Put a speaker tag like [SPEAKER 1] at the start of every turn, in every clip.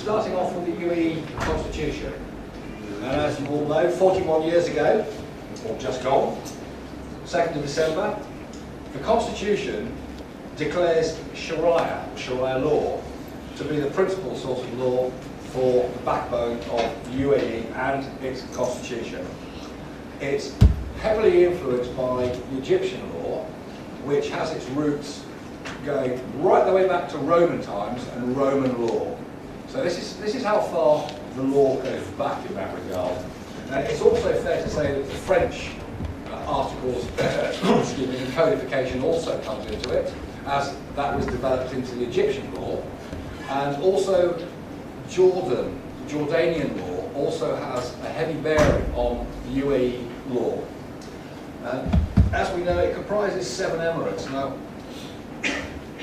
[SPEAKER 1] starting off with the UAE Constitution. And as you all know, 41 years ago, or just gone, 2nd of December, the Constitution declares Sharia, or Sharia law, to be the principal source of law for the backbone of the UAE and its constitution. It's heavily influenced by the Egyptian law, which has its roots going right the way back to Roman times and Roman law. So this is how far the law goes back in that regard. It's also fair to say that the French articles, excuse me, and codification also comes into it, as that was developed into the Egyptian law. And also Jordanian law also has a heavy bearing on UAE law. As we know, it comprises 7 emirates. Now,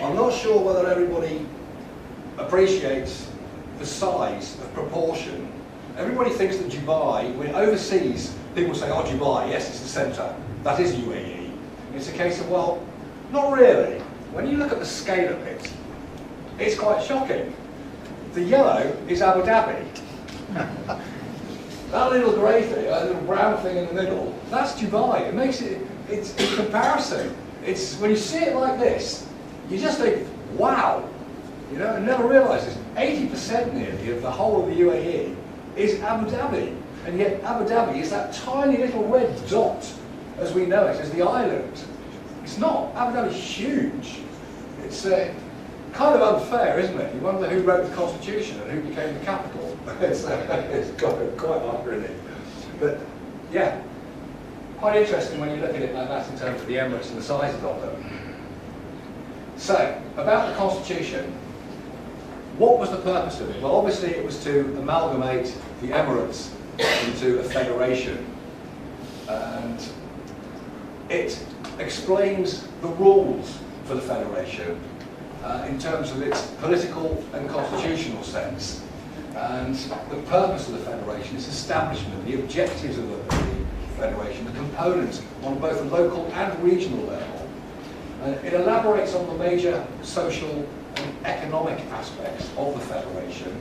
[SPEAKER 1] I'm not sure whether everybody appreciates the size of proportion. Everybody thinks that Dubai, when overseas, people say, oh, Dubai, yes, it's the centre. That is UAE. It's a case of, well, not really. When you look at the scale of it, it's quite shocking. The yellow is Abu Dhabi. That little grey thing, that little brown thing in the middle, that's Dubai. It makes it, it's in comparison. It's, when you see it like this, you just think, wow. You know, and never realise this. 80% nearly of the whole of the UAE is Abu Dhabi. And yet Abu Dhabi is that tiny little red dot, as we know it, as the island. It's not. Abu Dhabi is huge. It's kind of unfair, isn't it? You wonder who wrote the Constitution and who became the capital. It's quite irony. But yeah, quite interesting when you look at it like that in terms of the emirates and the sizes of them. So, about the Constitution, what was the purpose of it? Well, obviously it was to amalgamate the emirates into a federation. And it explains the rules for the federation in terms of its political and constitutional sense. And the purpose of the federation, its establishment, the objectives of the federation, the components on both a local and regional level. It elaborates on the major social and economic aspects of the federation,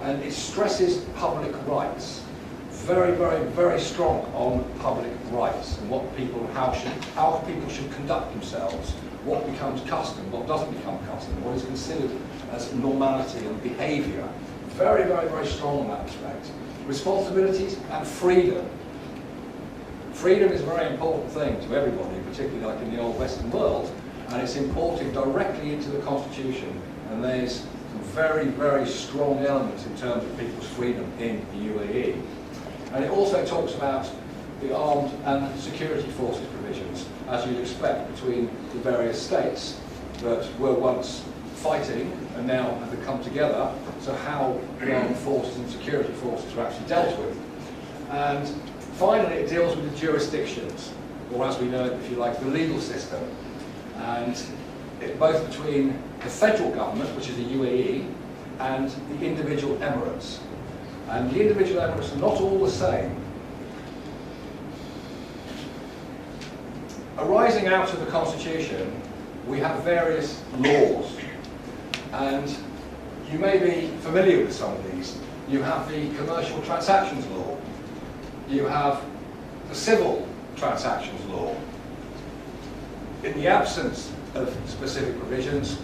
[SPEAKER 1] and it stresses public rights. Very, very, very strong on public rights and what people, how people should conduct themselves, what becomes custom, what doesn't become custom, what is considered as normality and behaviour. Very, very, very strong in that respect. Responsibilities and freedom. Freedom is a very important thing to everybody, particularly like in the old Western world, and it's imported directly into the Constitution, and there's some very, very strong elements in terms of people's freedom in the UAE. And it also talks about the armed and security forces provisions, as you'd expect, between the various states that were once fighting and now have come together, so how the armed forces and security forces were actually dealt with. And finally, it deals with the jurisdictions, or as we know it, if you like, the legal system. And both between the federal government, which is the UAE, and the individual emirates. And the individual emirates are not all the same. Arising out of the Constitution, we have various laws. And you may be familiar with some of these. You have the Commercial Transactions Law. You have the Civil Transactions Law. In the absence of specific provisions,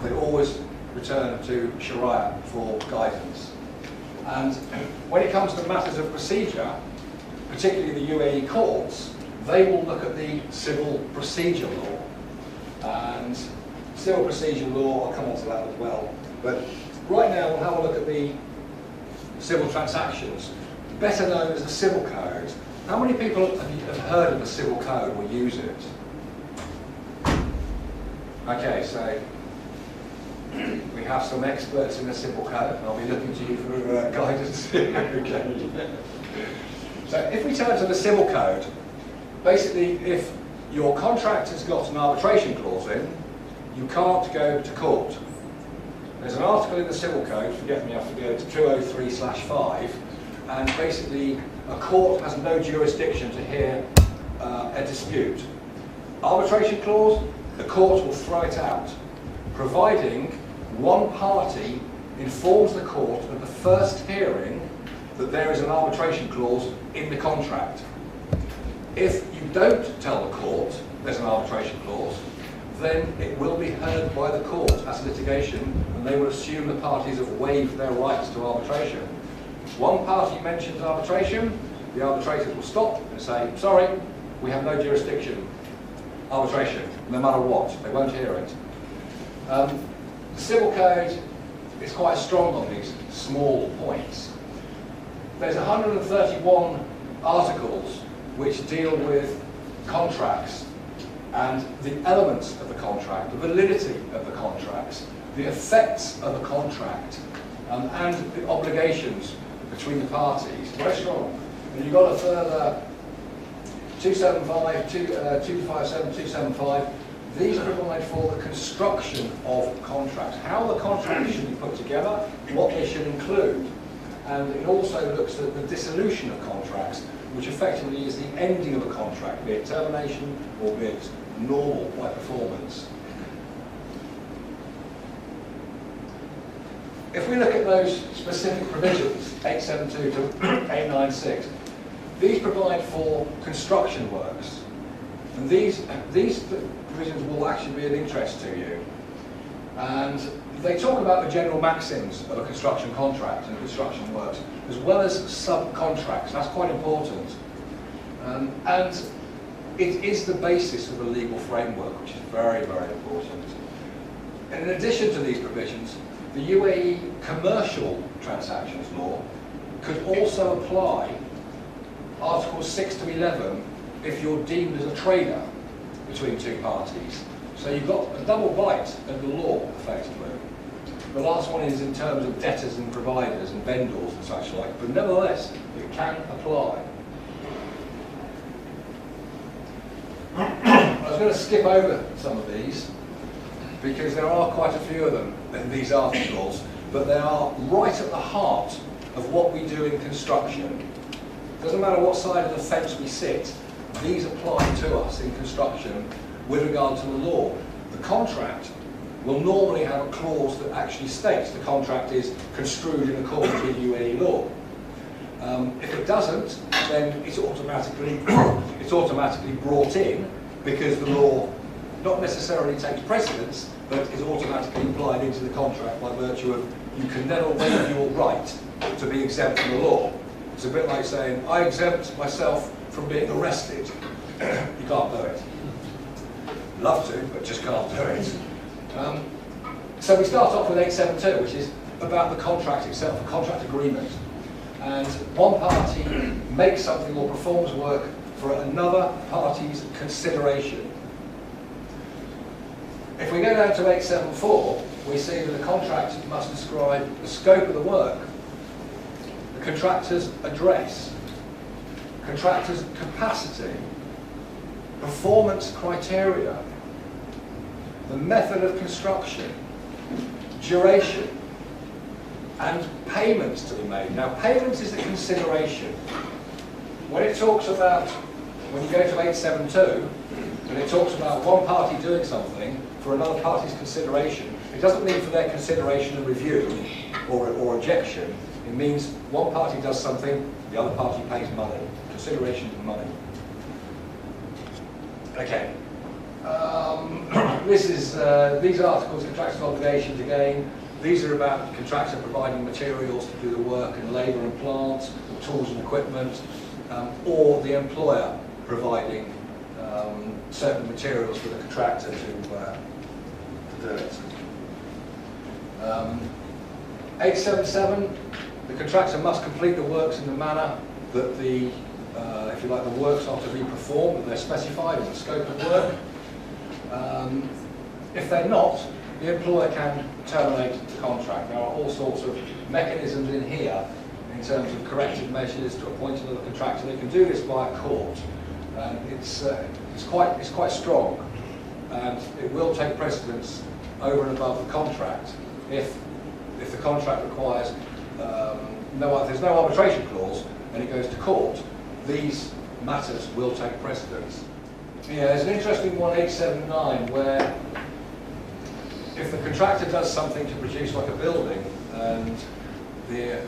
[SPEAKER 1] they always return to Sharia for guidance. And when it comes to matters of procedure, particularly the UAE courts, they will look at the Civil Procedure Law. And Civil Procedure Law, I'll come on to that as well. But right now we'll have a look at the Civil Transactions, better known as the Civil Code. How many people have heard of the Civil Code or use it? Okay, so we have some experts in the Civil Code, and I'll be looking to you for guidance. Okay. So if we turn to the Civil Code, basically if your contract has got an arbitration clause in, you can't go to court. There's an article in the Civil Code, forget me, I have to go to 203/5, and basically a court has no jurisdiction to hear a dispute. Arbitration clause, the court will throw it out, providing one party informs the court at the first hearing that there is an arbitration clause in the contract. If you don't tell the court there's an arbitration clause, then it will be heard by the court as litigation, and they will assume the parties have waived their rights to arbitration. One party mentions arbitration, the arbitrators will stop and say, sorry, we have no jurisdiction. Arbitration, no matter what, they won't hear it. The Civil Code is quite strong on these small points. There's 131 articles which deal with contracts and the elements of the contract, the validity of the contracts, the effects of a contract, and the obligations between the parties. Very strong. And you've got a further 275, 257, 275. These provide for the construction of contracts, how the contract should be put together, what they should include. And it also looks at the dissolution of contracts, which effectively is the ending of a contract, be it termination or be it normal by performance. If we look at those specific provisions, 872 to 896, these provide for construction works. And these provisions will actually be of interest to you. And they talk about the general maxims of a construction contract and construction works, as well as subcontracts. That's quite important. And it is the basis of a legal framework, which is very, very important. And in addition to these provisions, the UAE commercial transactions law could also apply Articles 6 to 11 if you're deemed as a trader between two parties. So you've got a double bite of the law, effectively. The last one is in terms of debtors and providers and vendors and such like, but nevertheless, it can apply. I was going to skip over some of these, because there are quite a few of them in these articles, but they are right at the heart of what we do in construction. Doesn't matter what side of the fence we sit, these apply to us in construction with regard to the law. The contract will normally have a clause that actually states the contract is construed in accordance with UAE law. If it doesn't, then it's automatically brought in, because the law not necessarily takes precedence, but is automatically applied into the contract by virtue of you can never waive your right to be exempt from the law. It's a bit like saying, I exempt myself from being arrested. You can't do it. Love to, but just can't do it. So we start off with 872, which is about the contract itself, a contract agreement. And one party makes something or performs work for another party's consideration. If we go down to 874, we see that the contract must describe the scope of the work, the contractor's address, contractor's capacity, performance criteria, the method of construction, duration, and payments to be made. Now, payments is the consideration. When it talks about, when you go to 872, and it talks about one party doing something for another party's consideration, it doesn't mean for their consideration and review or objection. It means one party does something, the other party pays money. Consideration and money. Okay. These articles, contractual obligations, again, these are about the contractor providing materials to do the work and labour and plant, or tools and equipment, or the employer providing certain materials for the contractor to do it. 877, the contractor must complete the works in the manner that the, if you like, the works are to be performed, that they're specified in the scope of work. If they're not, the employer can terminate the contract. There are all sorts of mechanisms in here in terms of corrective measures to appoint another contractor. They can do this by a court. It's quite strong, and it will take precedence over and above the contract if the contract requires there's no arbitration clause and it goes to court. These matters will take precedence. Yeah, there's an interesting one, 879, where if the contractor does something to produce like a building, and the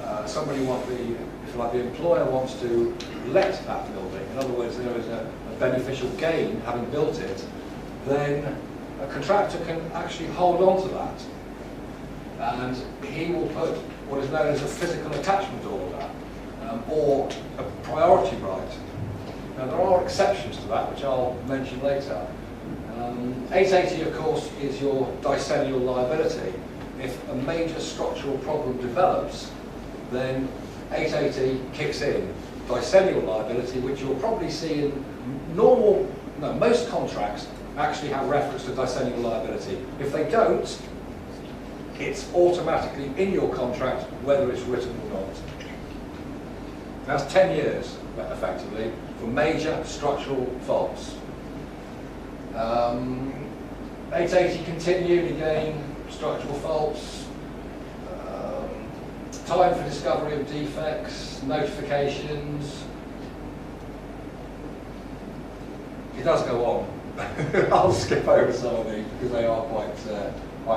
[SPEAKER 1] employer wants to let that building. In other words, there is a beneficial gain having built it. Then a contractor can actually hold on to that, and he will put what is known as a physical attachment order, or a priority right. Now there are exceptions to that, which I'll mention later. 880, of course, is your decennial liability. If a major structural problem develops, then 880 kicks in. Decennial liability, which you'll probably see in most contracts actually have reference to decennial liability. If they don't, it's automatically in your contract, whether it's written or not. That's 10 years, effectively, for major structural faults. 880 continued, again, structural faults, time for discovery of defects, notifications. It does go on. I'll skip over some of these because they are quite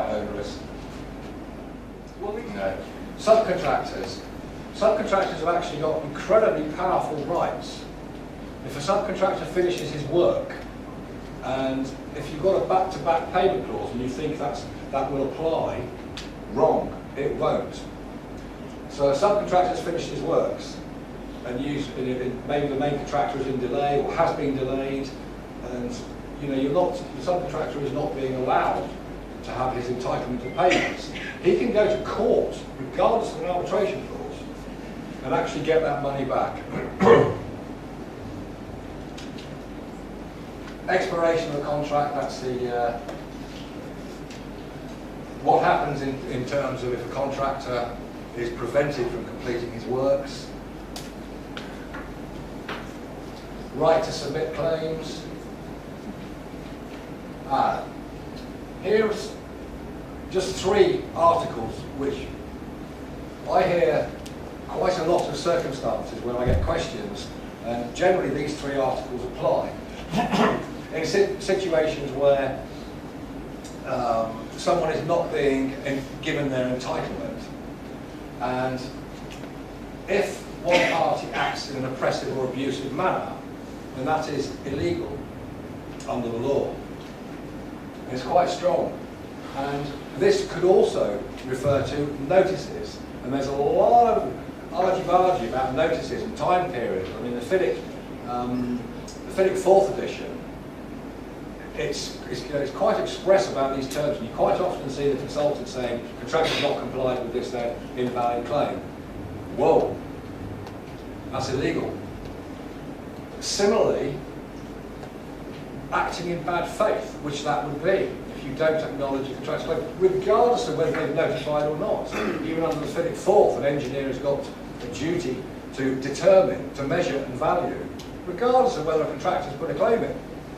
[SPEAKER 1] onerous. Subcontractors. Subcontractors have actually got incredibly powerful rights. If a subcontractor finishes his work, and if you've got a back-to-back payment clause and you think that will apply, wrong, it won't. So a subcontractor has finished his works, and maybe the main contractor is in delay or has been delayed, and the subcontractor is not being allowed to have his entitlement to payments. He can go to court, regardless of an arbitration clause, and actually get that money back. Expiration of the contract, that's what happens in terms of if a contractor is prevented from completing his works. Right to submit claims. Here's just 3 articles which I hear quite a lot of circumstances when I get questions, and generally these 3 articles apply. In situations where someone is not being given their entitlement, and if one party acts in an oppressive or abusive manner, then that is illegal under the law. And it's quite strong. And this could also refer to notices. And there's a lot of argy-bargy about notices and time periods. I mean, the FIDIC 4th edition, it's quite express about these terms, and you quite often see the consultant saying, contractor not complied with this, they're invalid claim. Whoa, that's illegal. Similarly, acting in bad faith, which that would be, if you don't acknowledge a contractor's claim, regardless of whether they've notified or not. Even under the FIDIC 4th, an engineer has got a duty to determine, to measure and value, regardless of whether a contractor's put a claim in.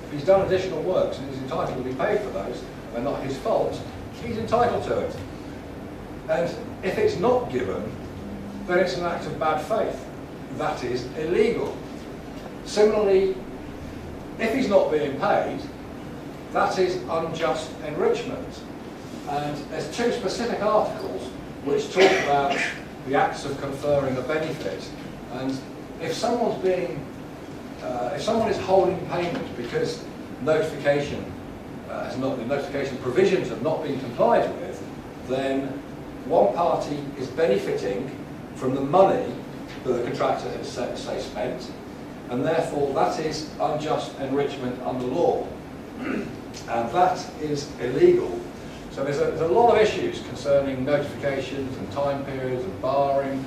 [SPEAKER 1] If he's done additional works and is entitled to be paid for those, and not his fault, he's entitled to it. And if it's not given, then it's an act of bad faith. That is illegal. Similarly, if he's not being paid, that is unjust enrichment. And there's 2 specific articles which talk about the acts of conferring a benefit. And if someone is holding payment because the notification provisions have not been complied with, then one party is benefiting from the money that the contractor has, say, spent, and therefore that is unjust enrichment under law, and that is illegal. So there's a lot of issues concerning notifications and time periods and barring,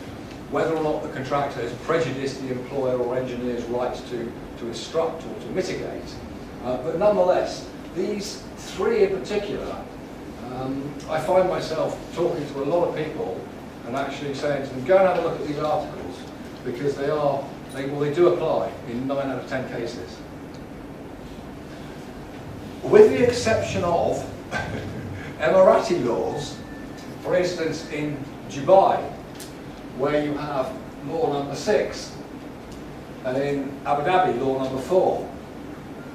[SPEAKER 1] whether or not the contractor has prejudiced the employer or engineer's rights to instruct or to mitigate. But nonetheless, these 3 in particular, I find myself talking to a lot of people and actually saying to them, go and have a look at these articles, because they do apply in 9 out of 10 cases. With the exception of Emirati laws, for instance in Dubai, where you have law number 6, and in Abu Dhabi law number 4.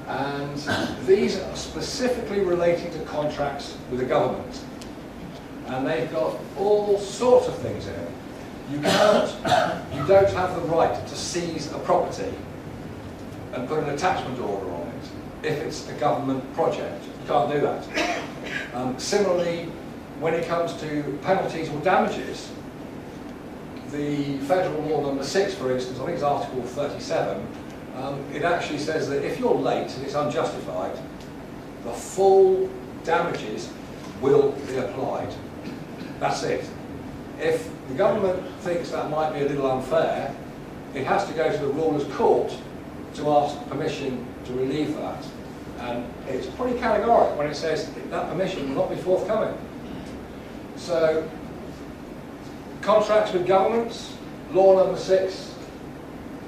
[SPEAKER 1] And these are specifically relating to contracts with the government. And they've got all sorts of things in it. You don't have the right to seize a property and put an attachment order on it if it's a government project. You can't do that. Similarly, when it comes to penalties or damages, the federal law number 6, for instance, I think it's Article 37, it actually says that if you're late and it's unjustified, the full damages will be applied. That's it. If the government thinks that might be a little unfair, it has to go to the ruler's court to ask permission to relieve that. And it's pretty categorical when it says that permission will not be forthcoming. So, contracts with governments, law number 6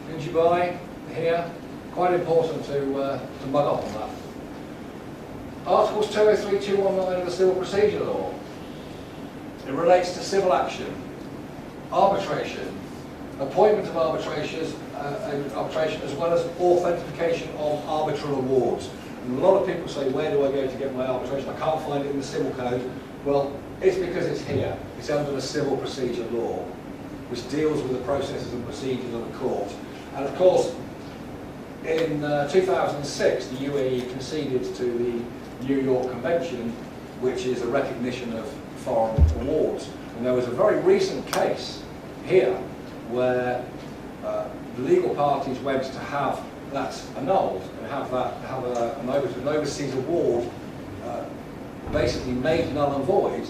[SPEAKER 1] in Dubai, here, quite important to mug up on that. Articles 203, 219 of the Civil Procedure Law. It relates to civil action, arbitration, appointment of arbitration as well as authentication of arbitral awards. And a lot of people say, where do I go to get my arbitration? I can't find it in the Civil Code. Well, it's because it's here. It's under the Civil Procedure Law, which deals with the processes and procedures of the court. And of course, in 2006, the UAE conceded to the New York Convention, which is a recognition of foreign awards. And there was a very recent case here where the legal parties went to have that annulled and have an overseas award basically made null and void.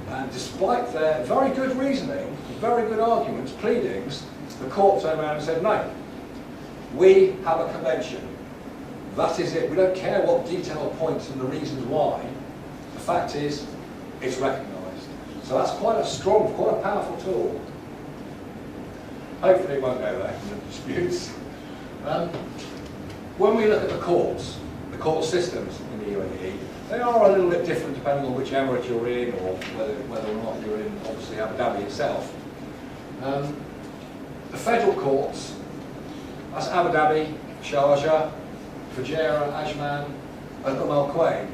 [SPEAKER 1] And despite their very good reasoning, very good arguments, pleadings, the court turned around and said, no, we have a convention. That is it. We don't care what detailed points and the reasons why. The fact is, it's recognised. So that's quite a strong, quite a powerful tool. Hopefully it won't go there in the disputes. When we look at the court systems in the UAE, they are a little bit different depending on which emirate you're in or whether or not you're in, obviously, Abu Dhabi itself. The federal courts, that's Abu Dhabi, Sharjah, Fujairah, Ajman, and Al Quwain.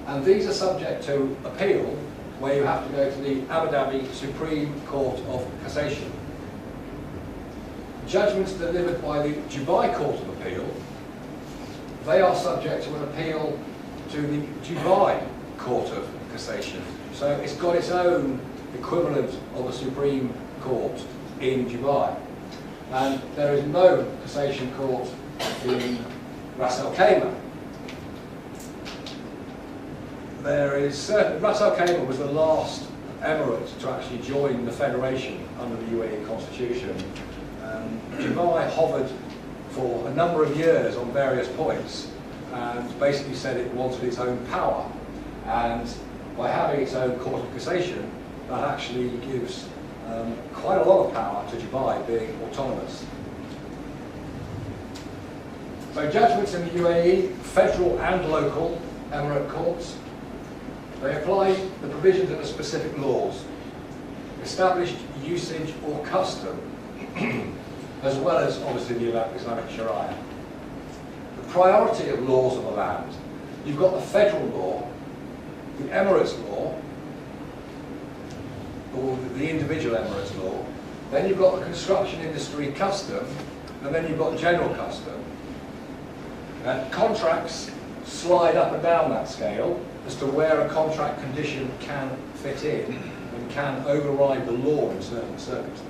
[SPEAKER 1] And these are subject to appeal, where you have to go to the Abu Dhabi Supreme Court of Cassation. Judgments delivered by the Dubai Court of Appeal, they are subject to an appeal to the Dubai Court of Cassation. So it's got its own equivalent of the Supreme Court in Dubai. And there is no cassation court in Ras Al Khaimah. Ras Al Khaimah was the last emirate to actually join the federation under the UAE constitution. Dubai hovered for a number of years on various points and basically said it wanted its own power. And by having its own court of cassation, that actually gives quite a lot of power to Dubai being autonomous. So judgments in the UAE, federal and local emirate courts, they apply the provisions of the specific laws, established usage or custom, as well as obviously the Islamic Sharia. The priority of laws of the land, you've got the federal law, the Emirates law, or the individual Emirates law, then you've got the construction industry custom, and then you've got general custom. And contracts slide up and down that scale as to where a contract condition can fit in and can override the law in certain circumstances.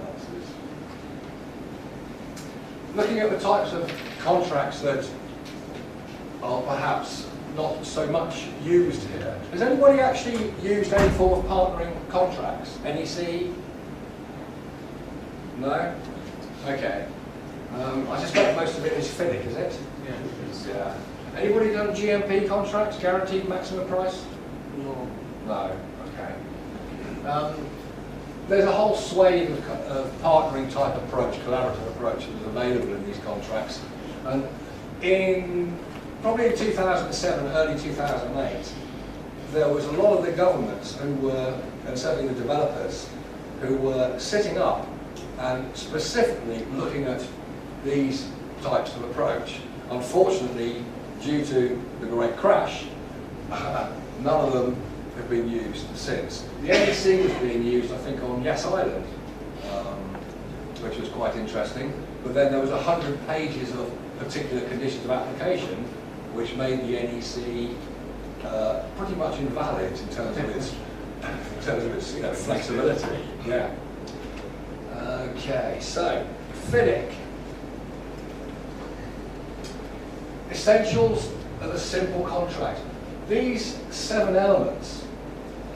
[SPEAKER 1] Looking at the types of contracts that are perhaps not so much used here. Has anybody actually used any form of partnering contracts? NEC? No? Okay. I suspect most of it is FINIC, is it? Yeah. Anybody done GMP contracts, guaranteed maximum price? No. No, okay. There's a whole swathe of partnering type approach, collaborative approach that is available in these contracts. And probably in 2007, early 2008, there was a lot of the governments who were, and certainly the developers, who were sitting up and specifically looking at these types of approach. Unfortunately, due to the Great Crash, none of them have been used since. The NEC was being used, I think, on Yes Island, which was quite interesting. But then there was 100 pages of particular conditions of application, which made the NEC pretty much invalid in terms of its flexibility. Yeah. Okay, so FIDIC. Essentials of a simple contract. These 7 elements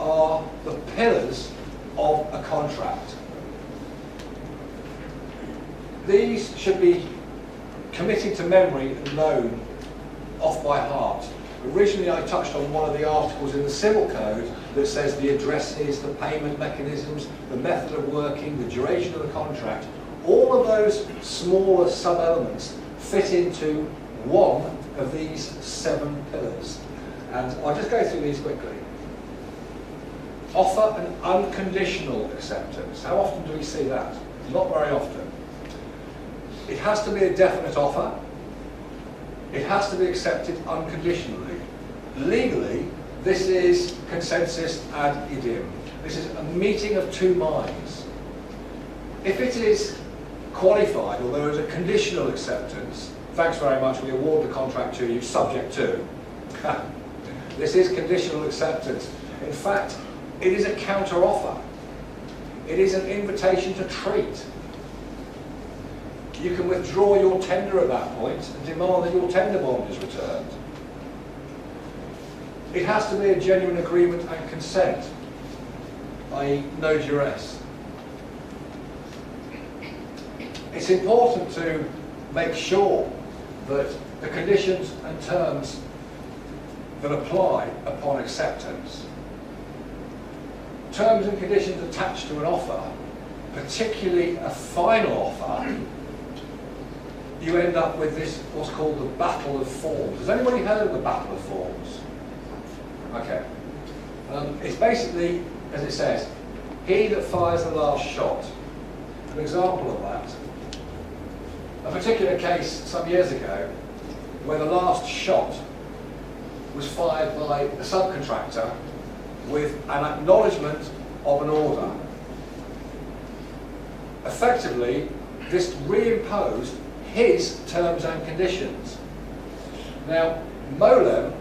[SPEAKER 1] are the pillars of a contract. These should be committed to memory and known off by heart. Originally I touched on one of the articles in the Civil Code that says the addresses, the payment mechanisms, the method of working, the duration of the contract. All of those smaller sub-elements fit into one of these 7 pillars. And I'll just go through these quickly. Offer an unconditional acceptance. How often do we see that? Not very often. It has to be a definite offer. It has to be accepted unconditionally. Legally, this is consensus ad idem. This is a meeting of 2 minds. If it is qualified, or there is a conditional acceptance, thanks very much, we award the contract to you, subject to. This is conditional acceptance. In fact, it is a counter-offer. It is an invitation to treat. You can withdraw your tender at that point and demand that your tender bond is returned. It has to be a genuine agreement and consent, i.e. no duress. It's important to make sure that the conditions and terms that apply upon acceptance, terms and conditions attached to an offer, particularly a final offer, you end up with this, what's called the battle of forms. Has anybody heard of the battle of forms? Okay. It's basically, as it says, he that fires the last shot. An example of that. A particular case some years ago where the last shot was fired by a subcontractor with an acknowledgement of an order. Effectively, this reimposed his terms and conditions. Now, Molem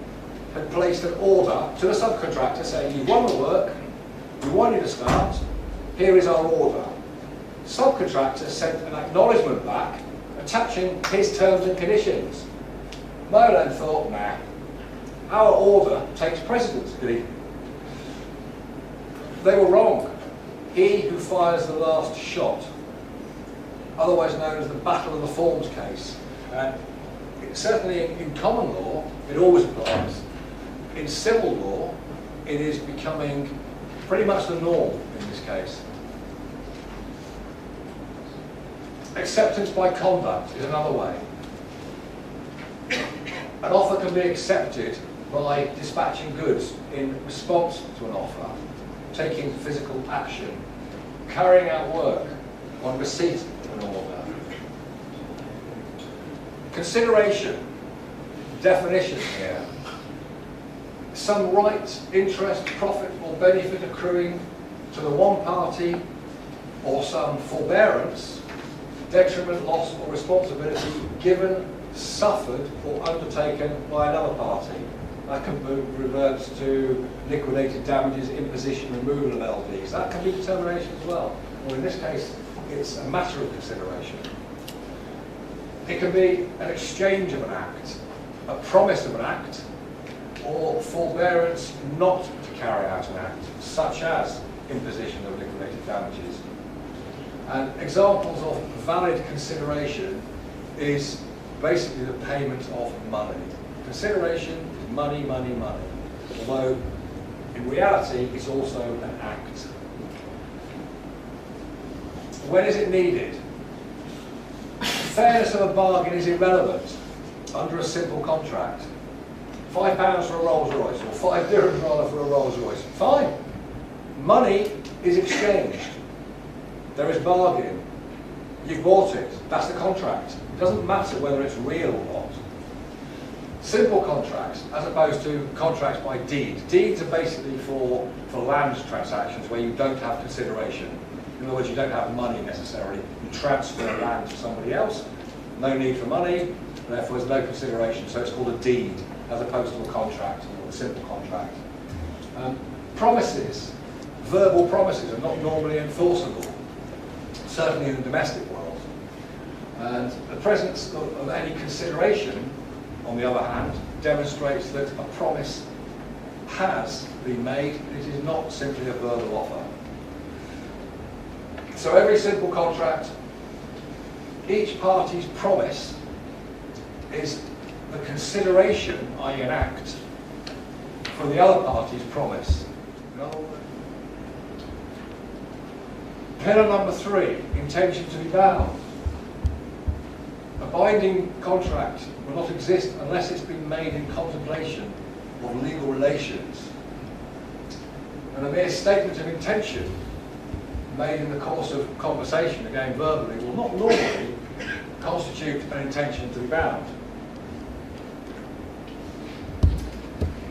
[SPEAKER 1] had placed an order to the subcontractor saying, you've won the work, we want you to start, here is our order. Subcontractor sent an acknowledgement back attaching his terms and conditions. Molem thought, nah, our order takes precedence. They were wrong. He who fires the last shot, otherwise known as the Battle of the Forms case. And certainly in common law, it always applies. In civil law, it is becoming pretty much the norm in this case. Acceptance by conduct is another way. An offer can be accepted by dispatching goods in response to an offer, taking physical action, carrying out work on receipt of an order. Consideration, definition here. Some right, interest, profit or benefit accruing to the one party, or some forbearance, detriment, loss or responsibility given, suffered or undertaken by another party. That can revert to liquidated damages, imposition, removal of LDs. That can be determination as well. Or in this case, it's a matter of consideration. It can be an exchange of an act, a promise of an act, or forbearance not to carry out an act, such as imposition of liquidated damages. And examples of valid consideration is basically the payment of money. Consideration is money, money, money. Although in reality it's also an act. When is it needed? Fairness of a bargain is irrelevant under a simple contract. £5 for a Rolls Royce, or 5 dirhams rather for a Rolls Royce. Fine. Money is exchanged. There is bargain. You've bought it. That's the contract. It doesn't matter whether it's real or not. simple contracts as opposed to contracts by deed. Deeds are basically for land transactions where you don't have consideration. In other words, you don't have money necessarily. You transfer land to somebody else, no need for money, therefore there's no consideration. So it's called a deed as opposed to a contract or a simple contract. Promises, verbal promises, are not normally enforceable, certainly in the domestic world. And the presence of any consideration, on the other hand, demonstrates that a promise has been made. It is not simply a verbal offer. So every simple contract, each party's promise is the consideration, i.e. an act, for the other party's promise. Pillar number 3, intention to be bound. A binding contract will not exist unless it's been made in contemplation of legal relations. And a mere statement of intention made in the course of conversation, again verbally, will not normally constitute an intention to be bound.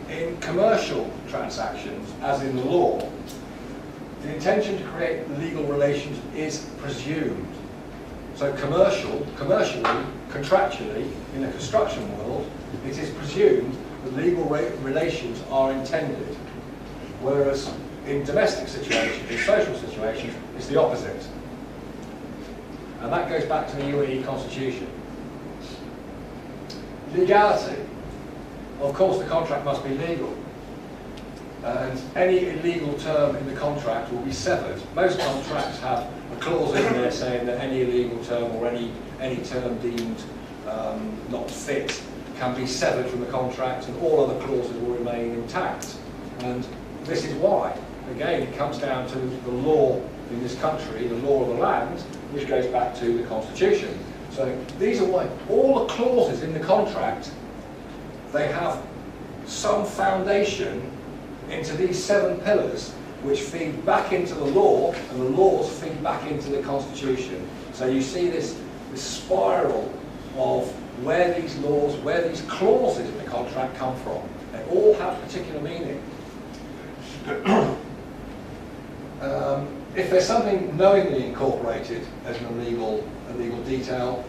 [SPEAKER 1] In commercial transactions, as in the law, the intention to create legal relations is presumed. So commercially, contractually, in the construction world, it is presumed that legal relations are intended. Whereas in domestic situations, in social situations, it's the opposite. And that goes back to the UAE Constitution. Legality. Of course, the contract must be legal. And any illegal term in the contract will be severed. Most contracts have a clause in there saying that any illegal term or any term deemed not fit can be severed from the contract, and all other clauses will remain intact. And this is why, again, it comes down to the law in this country, the law of the land, which goes back to the Constitution. So these are why all the clauses in the contract, they have some foundation into these 7 pillars, which feed back into the law, and the laws feed back into the Constitution. So you see this spiral of where these laws, where these clauses in the contract come from. They all have particular meaning. If there's something knowingly incorporated as an illegal detail,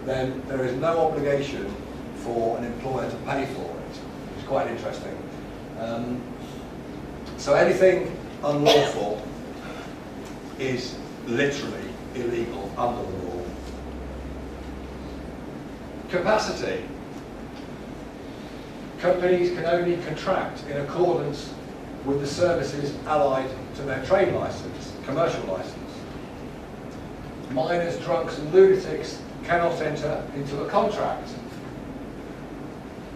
[SPEAKER 1] then there is no obligation for an employer to pay for it. It's quite interesting. So anything unlawful is literally illegal under the law. Capacity. Companies can only contract in accordance with the services allied to their trade license, commercial license. Minors, drunks and lunatics cannot enter into a contract.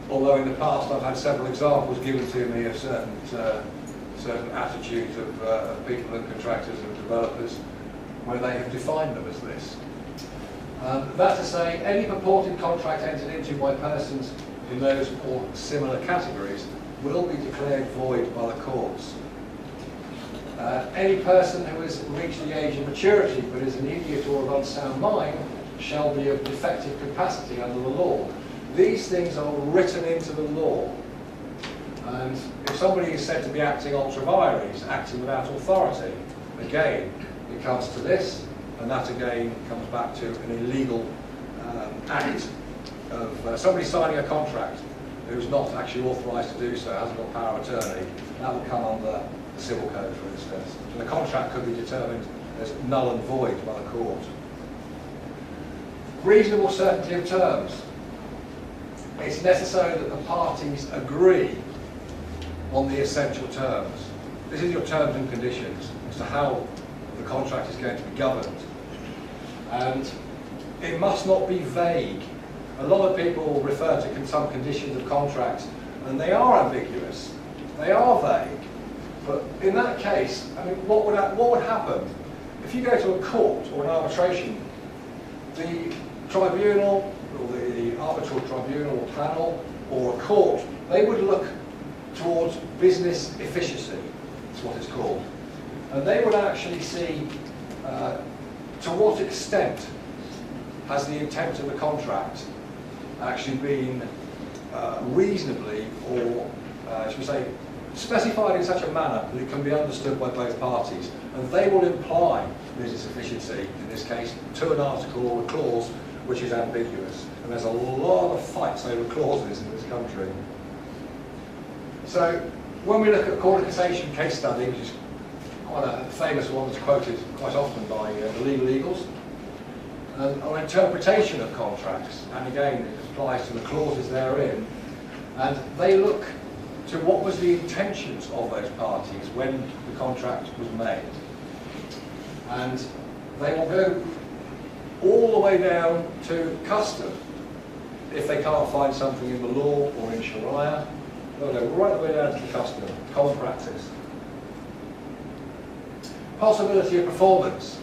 [SPEAKER 1] Although in the past I've had several examples given to me of certain attitudes of people and contractors and developers where they have defined them as this. That to say, any purported contract entered into by persons in those or similar categories will be declared void by the courts. Any person who has reached the age of maturity but is an idiot or of unsound mind shall be of defective capacity under the law. These things are written into the law. And if somebody is said to be acting ultra vires, acting without authority, again, it comes to this, and that again comes back to an illegal act of somebody signing a contract who's not actually authorised to do so, hasn't got power of attorney. That will come under the civil code, for instance. And the contract could be determined as null and void by the court. Reasonable certainty of terms. It's necessary that the parties agree on the essential terms. This is your terms and conditions as to how the contract is going to be governed. And it must not be vague. A lot of people refer to some conditions of contract, and they are ambiguous. They are vague. But in that case, I mean, what would happen? If you go to a court or an arbitration, the tribunal, or the arbitral tribunal or panel, or a court, they would look towards business efficiency, that's what it's called. And they would actually see to what extent has the intent of the contract actually been reasonably, or should we say, specified in such a manner that it can be understood by both parties. And they will imply business efficiency, in this case, to an article or a clause which is ambiguous. And there's a lot of fights over clauses in this country. So when we look at coordination case study, which is quite a famous one that's quoted quite often by the legal eagles, on interpretation of contracts, and again it applies to the clauses therein, and they look to what was the intentions of those parties when the contract was made. And they will go all the way down to custom. If they can't find something in the law or in Sharia, they'll go right the way down to the custom, common practice. Possibility of performance.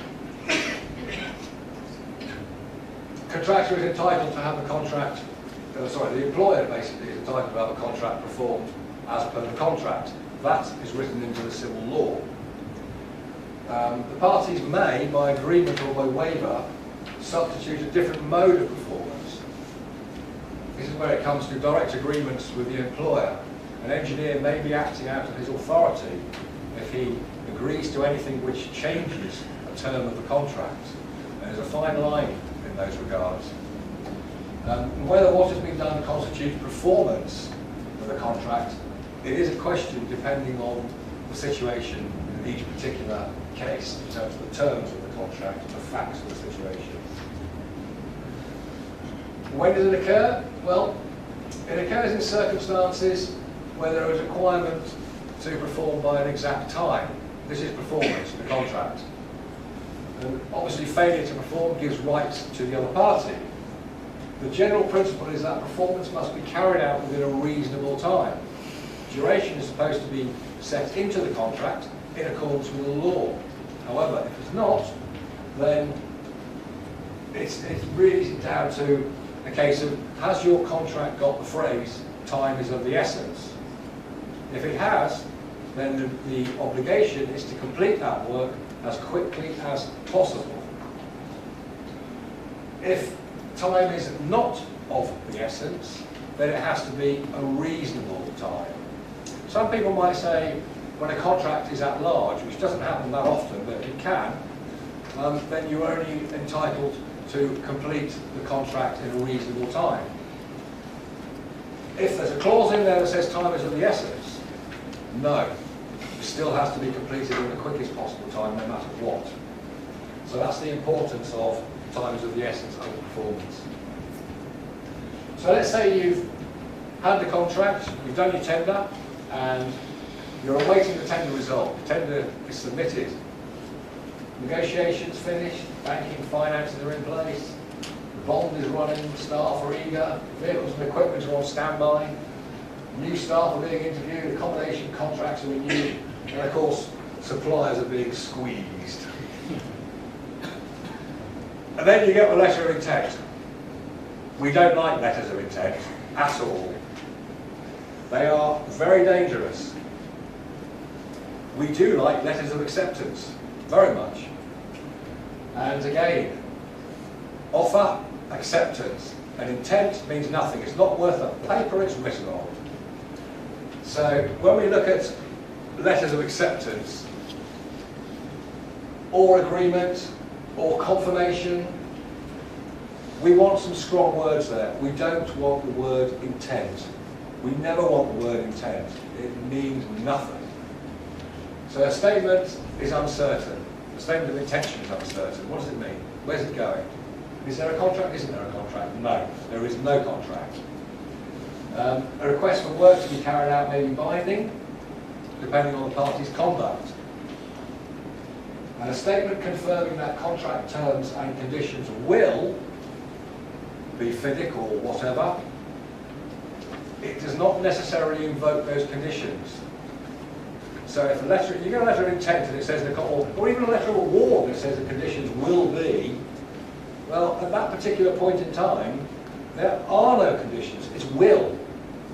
[SPEAKER 1] Contractor is entitled to have a contract, the employer basically is entitled to have a contract performed as per the contract. That is written into the civil law. The parties may, by agreement or by waiver, substitute a different mode of performance. This is where it comes to direct agreements with the employer. An engineer may be acting out of his authority if he agrees to anything which changes a term of the contract. There's a fine line in those regards. Whether what has been done constitutes performance of the contract, it is a question depending on the situation in each particular case in terms of the terms of the contract, the facts of the situation. When does it occur? Well, it occurs in circumstances where there is a requirement to perform by an exact time. This is performance, the contract. And obviously failure to perform gives rights to the other party. The general principle is that performance must be carried out within a reasonable time. Duration is supposed to be set into the contract in accordance with the law. However, if it's not, then it's really down to a case of, has your contract got the phrase, time is of the essence? If it has, then the obligation is to complete that work as quickly as possible. If time is not of the essence, then it has to be a reasonable time. Some people might say, when a contract is at large, which doesn't happen that often, but it can, then you're only entitled to complete the contract in a reasonable time. If there's a clause in there that says time is of the essence, no. It still has to be completed in the quickest possible time, no matter what. So that's the importance of time is of the essence of performance. So let's say you've had the contract, you've done your tender, and you're awaiting the tender result. The tender is submitted. Negotiations finished, banking finances are in place, the bond is running, staff are eager, vehicles and equipment are on standby, new staff are being interviewed, accommodation contracts are renewed, and of course, suppliers are being squeezed. And then you get a letter of intent. We don't like letters of intent at all. They are very dangerous. We do like letters of acceptance, very much. And again, offer, acceptance, and intent means nothing. It's not worth the paper it's written on. So when we look at letters of acceptance, or agreement, or confirmation, we want some strong words there. We don't want the word intent. We never want the word intent. It means nothing. So a statement is uncertain. A statement of intention is uncertain. What does it mean? Where's it going? Is there a contract? Isn't there a contract? No, there is no contract. A request for work to be carried out may be binding, depending on the party's conduct. And a statement confirming that contract terms and conditions will be FIDIC or whatever, it does not necessarily invoke those conditions. So if you get a letter of intent and it says, or even a letter of award that says the conditions will be, well, at that particular point in time, there are no conditions. It's will.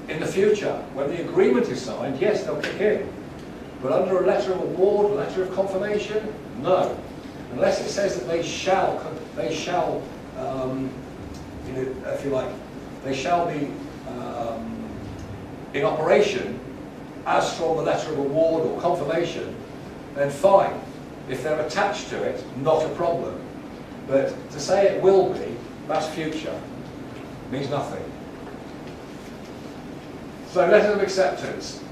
[SPEAKER 1] In the future, when the agreement is signed, yes, they'll kick in. But under a letter of award, a letter of confirmation, no. Unless it says that they shall, if you like, they shall be in operation, as from the letter of award or confirmation, then fine. If they're attached to it, not a problem. But to say it will be, that's future. Means nothing. So letters of acceptance.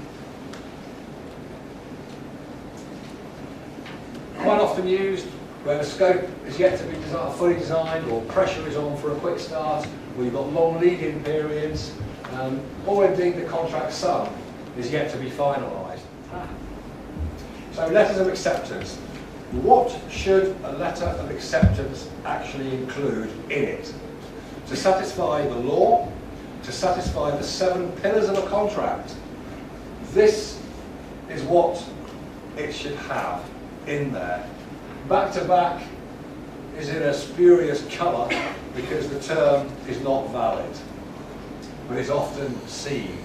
[SPEAKER 1] Quite often used where the scope is yet to be fully designed, or pressure is on for a quick start, or you've got long lead-in periods, or indeed the contract sum is yet to be finalised. So letters of acceptance. What should a letter of acceptance actually include in it? To satisfy the law, to satisfy the 7 pillars of a contract, this is what it should have in there. Back to back is in a spurious colour because the term is not valid, but is often seen.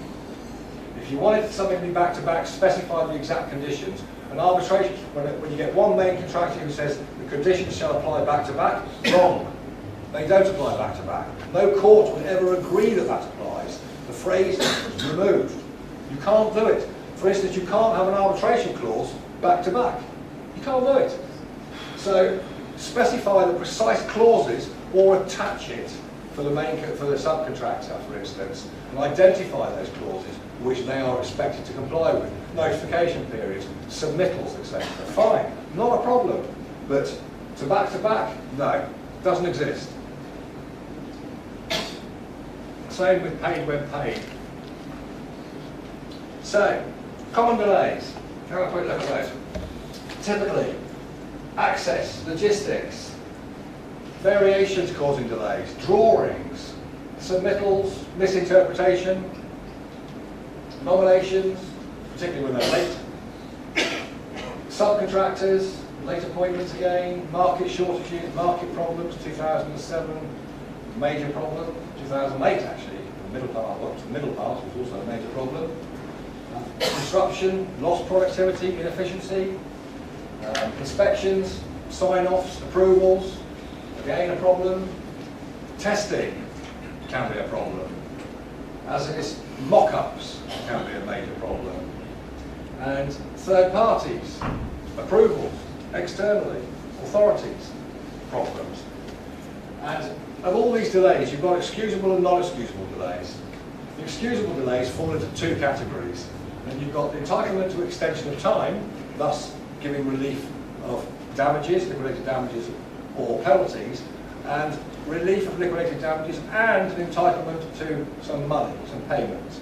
[SPEAKER 1] If you wanted something to be back to back, specify the exact conditions. An arbitration, when you get one main contractor who says the conditions shall apply back to back, wrong. They don't apply back to back. No court would ever agree that that applies. The phrase is removed. You can't do it. For instance, you can't have an arbitration clause back to back. You can't do it. So specify the precise clauses or attach it for the subcontractor, for instance, and identify those clauses which they are expected to comply with. Notification periods, submittals, etc. Fine, not a problem. But to back, no, doesn't exist. Same with paid when paid. So, common delays. Have a quick look at those. Typically, access, logistics, variations causing delays, drawings, submittals, misinterpretation, nominations, particularly when they're late, subcontractors, late appointments again, market shortages, market problems, 2007, major problem, 2008 actually, the middle part was also a major problem, disruption, lost productivity, inefficiency, inspections, sign-offs, approvals, again a problem, testing can be a problem, as is mock-ups can be a major problem, and third parties, approvals, externally, authorities, problems. And of all these delays, you've got excusable and non-excusable delays. The excusable delays fall into 2 categories. And you've got the entitlement to extension of time, thus giving relief of damages, liquidated damages or penalties, and relief of liquidated damages and an entitlement to some money, some payment.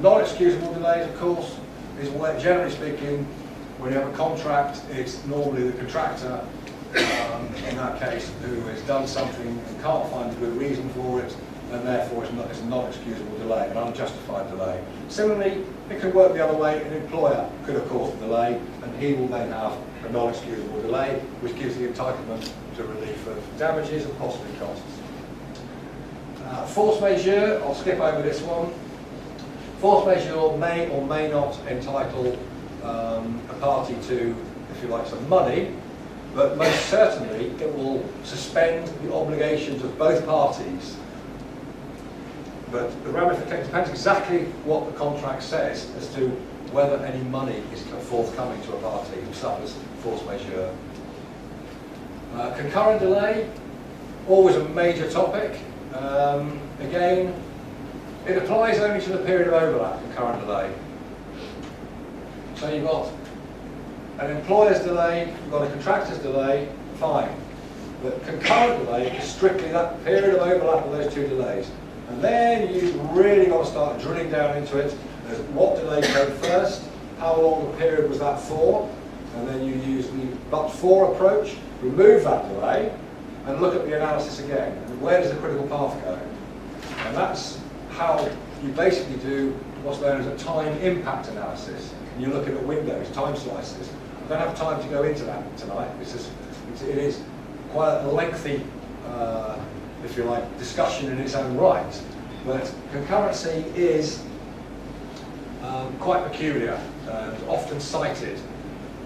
[SPEAKER 1] Non-excusable delays, of course, is where, generally speaking, when you have a contract, it's normally the contractor, in that case, who has done something and can't find a good reason for it, and therefore it's a non-excusable delay, an unjustified delay. Similarly, it could work the other way. An employer could have caused the delay, and he will then have a non-excusable delay, which gives the entitlement to relief of damages and possibly costs. Force majeure, I'll skip over this one. Force majeure may or may not entitle a party to, if you like, some money, but most certainly it will suspend the obligations of both parties. But the ramifications depends exactly what the contract says as to whether any money is forthcoming to a party who suffers force majeure. Concurrent delay, always a major topic. Again, it applies only to the period of overlap, concurrent delay. So you've got an employer's delay, you've got a contractor's delay, fine. But concurrent delay is strictly that period of overlap of those 2 delays. And then you've really got to start drilling down into it as what delay came first, how long a period was that for, and then you use the but-for approach, remove that delay, and look at the analysis again. And where does the critical path go? And that's how you basically do what's known as a time impact analysis. And you look at the windows, time slices. I don't have time to go into that tonight. It is quite a lengthy, if you like, discussion in its own right. But concurrency is quite peculiar and often cited.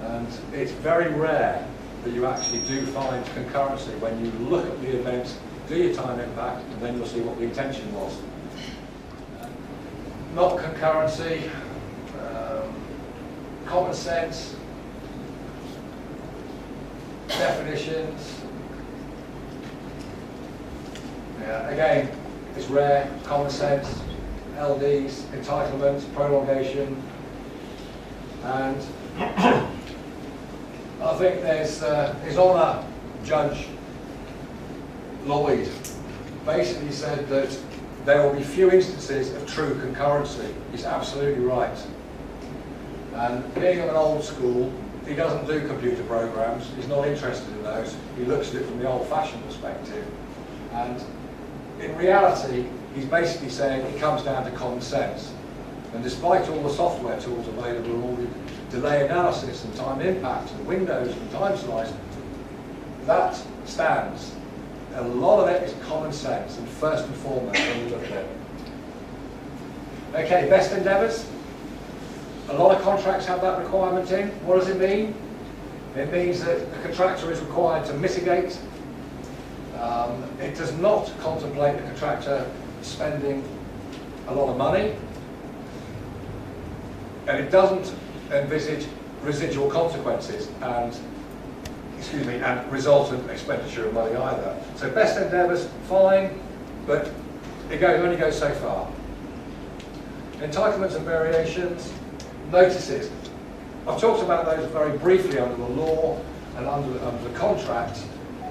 [SPEAKER 1] And it's very rare that you actually do find concurrency when you look at the event, do your time impact, and then you'll see what the intention was. not concurrency, common sense, definitions. Yeah, again, it's rare, common sense, LDs, entitlements, prolongation, and I think there's His Honour Judge Lloyd basically said that there will be few instances of true concurrency. He's absolutely right. And being of an old school, he doesn't do computer programs, he's not interested in those, he looks at it from the old-fashioned perspective. And in reality, he's basically saying it comes down to common sense. And despite all the software tools available and all the delay analysis and time impact and windows and time slice, that stands. A lot of it is common sense, and first and foremost when you look at it. Okay, best endeavours. A lot of contracts have that requirement in. What does it mean? It means that the contractor is required to mitigate. It does not contemplate the contractor spending a lot of money. And it doesn't envisage residual consequences and resultant expenditure of money either. So best endeavours, fine, but it only goes so far. Entitlements and variations, notices. I've talked about those very briefly under the law and under the contract.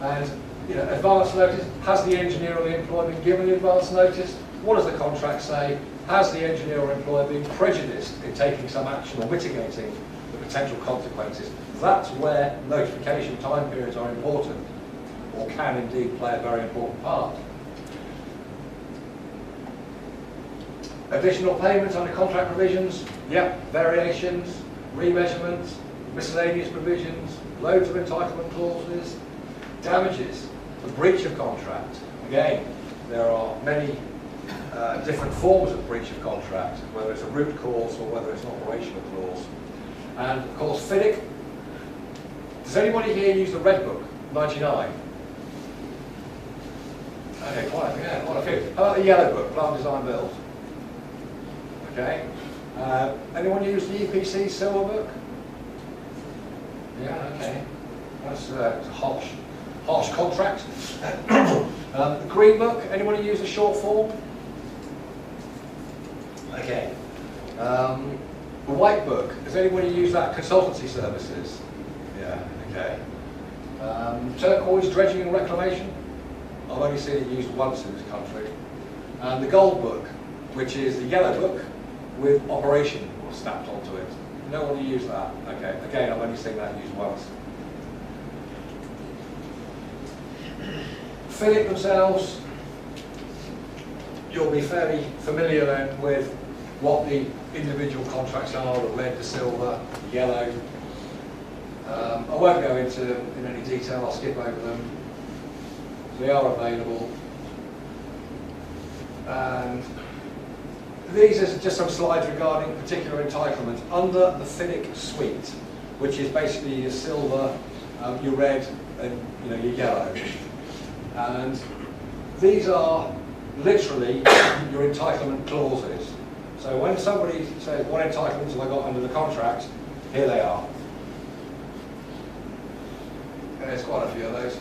[SPEAKER 1] And advance notice, has the engineer or the employer been given the advance notice? What does the contract say? Has the engineer or employer been prejudiced in taking some action or mitigating the potential consequences? That's where notification time periods are important, or can indeed play a very important part. Additional payments under contract provisions, yep, variations, remeasurements, miscellaneous provisions, loads of entitlement clauses, damages for breach of contract. Again, there are many different forms of breach of contract, whether it's a root cause or whether it's an operational clause. And of course, FIDIC. Does anybody here use the Red Book, 99? Okay, quite a few. How about the Yellow Book, Plan, Design, Build? Okay. Anyone use the EPC Silver Book? Yeah, okay. That's a harsh contract. The Green Book, anybody use the short form? Okay. The White Book, does anybody use that? Consultancy services? Yeah, okay. Turquoise, dredging and reclamation. I've only seen it used once in this country. And the Gold Book, which is the Yellow Book with operation stamped onto it. No one use that? Okay, again, I've only seen that used once. FIDIC themselves, you'll be fairly familiar then with what the individual contracts are, the red, the silver, the yellow. I won't go into in any detail, I'll skip over them. They are available. And these are just some slides regarding particular entitlements under the FIDIC suite, which is basically your silver, your red, and your yellow. And these are literally your entitlement clauses. So when somebody says, what entitlements have I got under the contract? Here they are. And there's quite a few of those.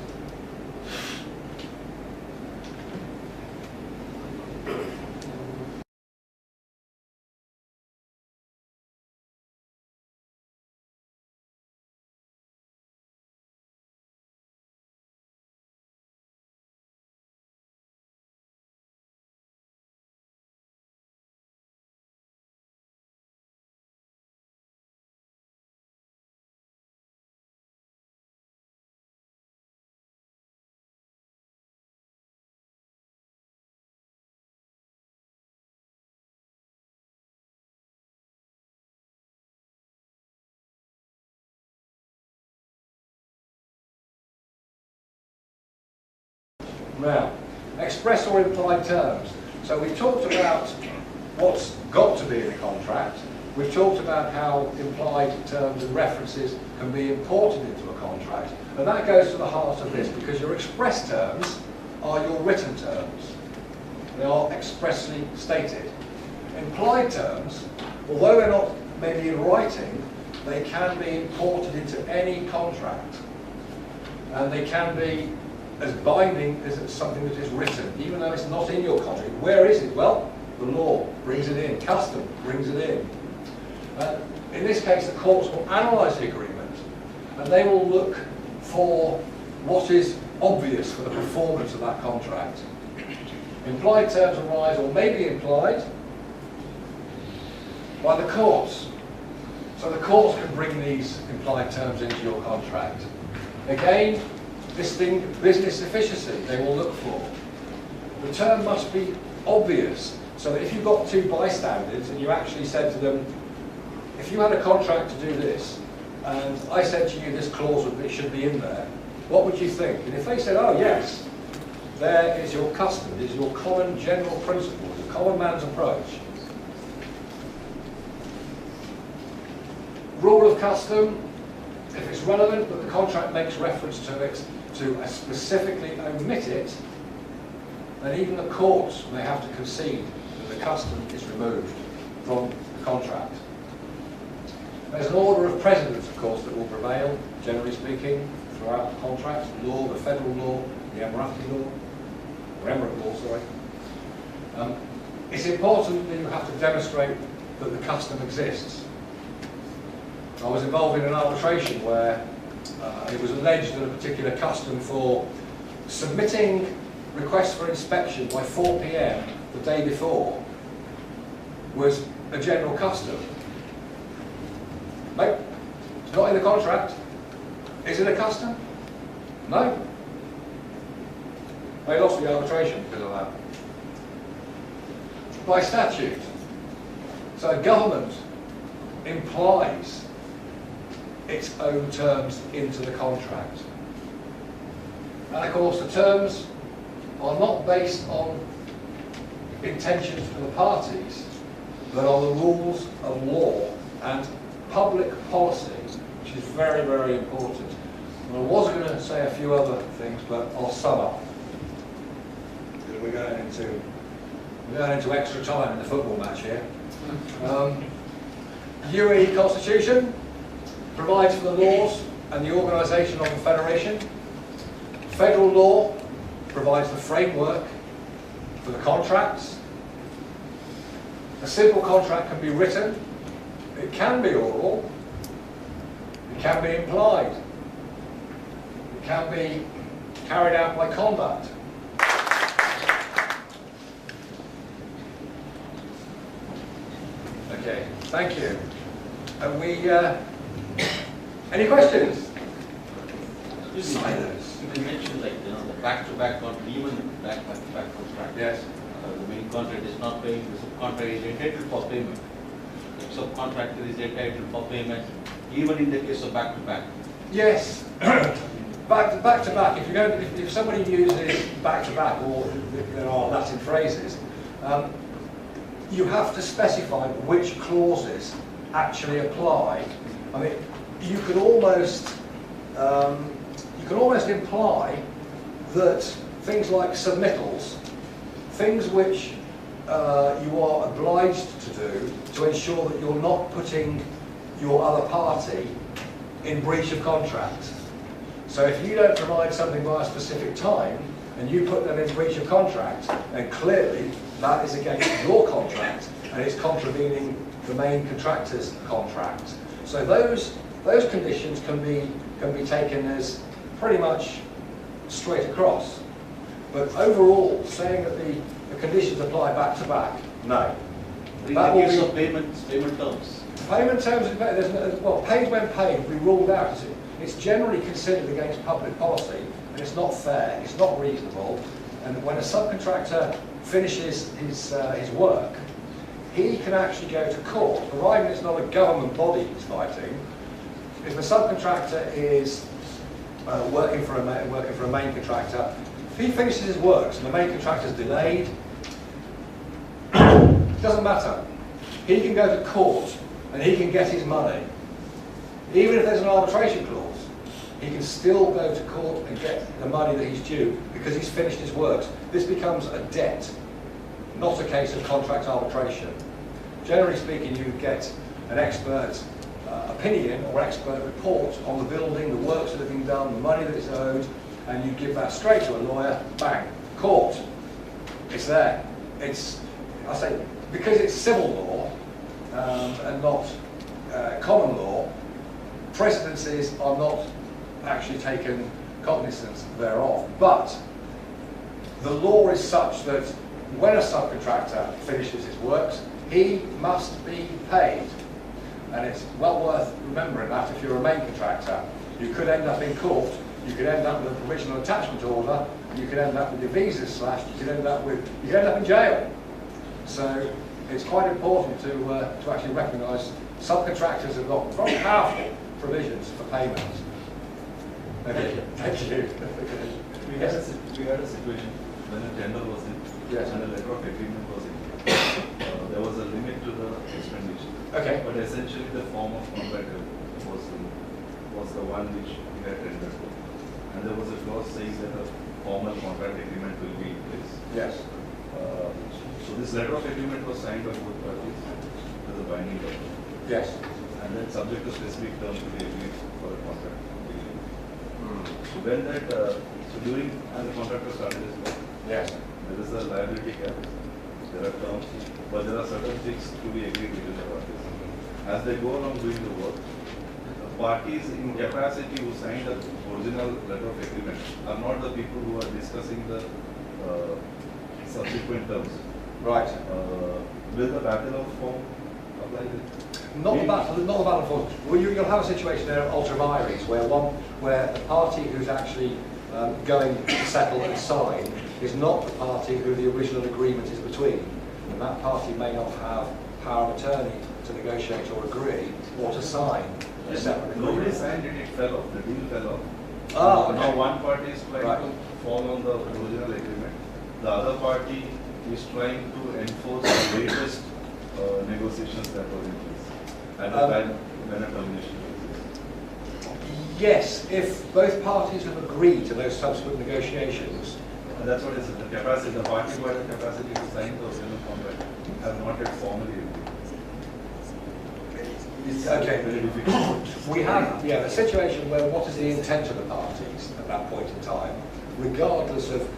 [SPEAKER 1] Now, express or implied terms. So we've talked about what's got to be in a contract. We've talked about how implied terms and references can be imported into a contract. And that goes to the heart of this, because your express terms are your written terms. They are expressly stated. Implied terms, although they're not maybe in writing, they can be imported into any contract. And they can be as binding as something that is written, even though it's not in your contract. Where is it? Well, the law brings it in, custom brings it in. In this case, the courts will analyse the agreement, and they will look for what is obvious for the performance of that contract. Implied terms arise, or may be implied, by the courts. So the courts can bring these implied terms into your contract. Again, this thing, business efficiency, they will look for. The term must be obvious, so that if you've got two bystanders and you actually said to them, if you had a contract to do this, and I said to you this clause should be in there, what would you think? And if they said, oh yes, there is your custom, it is your common general principle, it's a common man's approach. Rule of custom, if it's relevant but the contract makes reference to it, to specifically omit it, then even the courts may have to concede that the custom is removed from the contract. There's an order of precedence, of course, that will prevail, generally speaking, throughout the contract, the law, the federal law, the Emirati law, or Emirate law, sorry. It's important that you have to demonstrate that the custom exists. I was involved in an arbitration where it was alleged that a particular custom for submitting requests for inspection by 4 PM the day before was a general custom. Nope, it's not in the contract. Is it a custom? No. They lost the arbitration because of that. By statute. So government implies its own terms into the contract. And of course the terms are not based on intentions for the parties, but on the rules of law and public policy, which is very, very important. And I was going to say a few other things, but I'll sum up. Because we're going into extra time in the football match here. UAE Constitution provides for the laws and the organisation of the Federation. Federal law provides the framework for the contracts. A simple contract can be written, it can be oral, it can be implied, it can be carried out by conduct. Okay, thank you. And any questions? Silence.
[SPEAKER 2] You mentioned the back-to-back contract, even back-to-back contract.
[SPEAKER 1] Yes.
[SPEAKER 2] The main contract is not paying, the subcontractor is entitled for payment. The subcontractor is entitled for payment, even in the case of back-to-back.
[SPEAKER 1] Yes. Back-to-back. If somebody uses back-to-back, or there are Latin phrases, you have to specify which clauses actually apply. I mean, you can almost imply that things like submittals, things which you are obliged to do to ensure that you're not putting your other party in breach of contract. So if you don't provide something by a specific time and you put them in breach of contract, then clearly that is against your contract and it's contravening the main contractor's contract. So those conditions can be taken as pretty much straight across. But overall, saying that the conditions apply back to back, no.
[SPEAKER 2] In the case of payment terms.
[SPEAKER 1] Payment terms, well, paid when paid, we ruled out. It's generally considered against public policy, and it's not fair, it's not reasonable. And when a subcontractor finishes his work, he can actually go to court, provided it's not a government body he's fighting. If the subcontractor is working for a main contractor, if he finishes his works and the main contractor is delayed, it doesn't matter. He can go to court and he can get his money. Even if there's an arbitration clause, he can still go to court and get the money that he's due because he's finished his works. This becomes a debt, not a case of contract arbitration. Generally speaking, you get an expert opinion or expert report on the building, the works that have been done, the money that is owed, and you give that straight to a lawyer, bang, court. It's there. It's, I say, because it's civil law and not common law, precedences are not actually taken cognizance thereof. But the law is such that when a subcontractor finishes his works, he must be paid. And it's well worth remembering that if you're a main contractor. You could end up in court, you could end up with a provisional attachment order, you could end up with your visas slashed, you could end up in jail. So it's quite important to actually recognise subcontractors have got very powerful provisions for payment.
[SPEAKER 3] Thank you.
[SPEAKER 1] Thank you.
[SPEAKER 3] We had a situation when a tender was in,
[SPEAKER 1] Yes.
[SPEAKER 3] and a letter of agreement was in. There was a limit to the expenditure.
[SPEAKER 1] Okay.
[SPEAKER 3] But essentially the form of contract was the one which we had tendered for. And there was a clause saying that a formal contract agreement will be in place.
[SPEAKER 1] Yes.
[SPEAKER 3] So this letter of agreement was signed by both parties as a binding document.
[SPEAKER 1] Yes.
[SPEAKER 3] And then subject to specific terms to be agreed for the contract. So when that, so during, and the contractor started his work,
[SPEAKER 1] Yes.
[SPEAKER 3] there is a liability cap, there are terms, but there are certain things to be agreed between the parties. As they go along doing the work, the parties in capacity who signed the original letter of agreement are not the people who are discussing the subsequent terms.
[SPEAKER 1] Right.
[SPEAKER 3] Will the battle of form apply this?
[SPEAKER 1] Not the battle for. Well, you'll have a situation there at ultra vires where the party who's actually going to settle and sign is not the party who the original agreement is between, and that party may not have power of attorney to negotiate or agree or to sign a separate agreement.
[SPEAKER 3] Nobody signed it, it fell off, the deal fell off.
[SPEAKER 1] Ah, okay.
[SPEAKER 3] Now one party is trying
[SPEAKER 1] Right.
[SPEAKER 3] to fall on the original agreement, the other party is trying to enforce the latest negotiations that were in place at the time when a termination was.
[SPEAKER 1] Yes, if both parties have agreed to those subsequent negotiations.
[SPEAKER 3] And that's what is the capacity, the party who had the capacity to sign the original contract have not yet formally agreed.
[SPEAKER 1] Okay.
[SPEAKER 3] Very difficult.
[SPEAKER 1] We have a situation where what is the intent of the parties at that point in time, regardless of,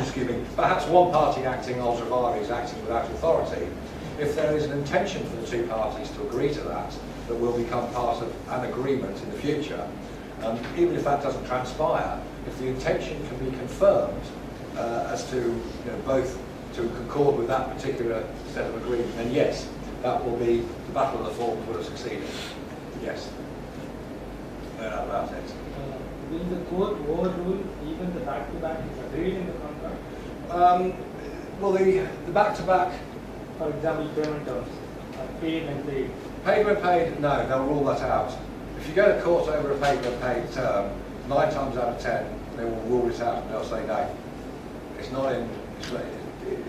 [SPEAKER 1] excuse me, perhaps one party acting ultra vires acting without authority. If there is an intention for the two parties to agree to that will become part of an agreement in the future, even if that doesn't transpire, if the intention can be confirmed as to both to concord with that particular set of agreement, then yes, that will be the battle of the forms would have succeeded. Yes. No doubt about it.
[SPEAKER 4] Will the court overrule even the back-to-back is agreed in the contract?
[SPEAKER 1] Well, the back-to-back,
[SPEAKER 4] For example, payment terms, paid and paid.
[SPEAKER 1] paid when paid, no, they'll rule that out. If you go to court over a paid when paid term, 9 times out of 10, they will rule it out and they'll say no. It's not in,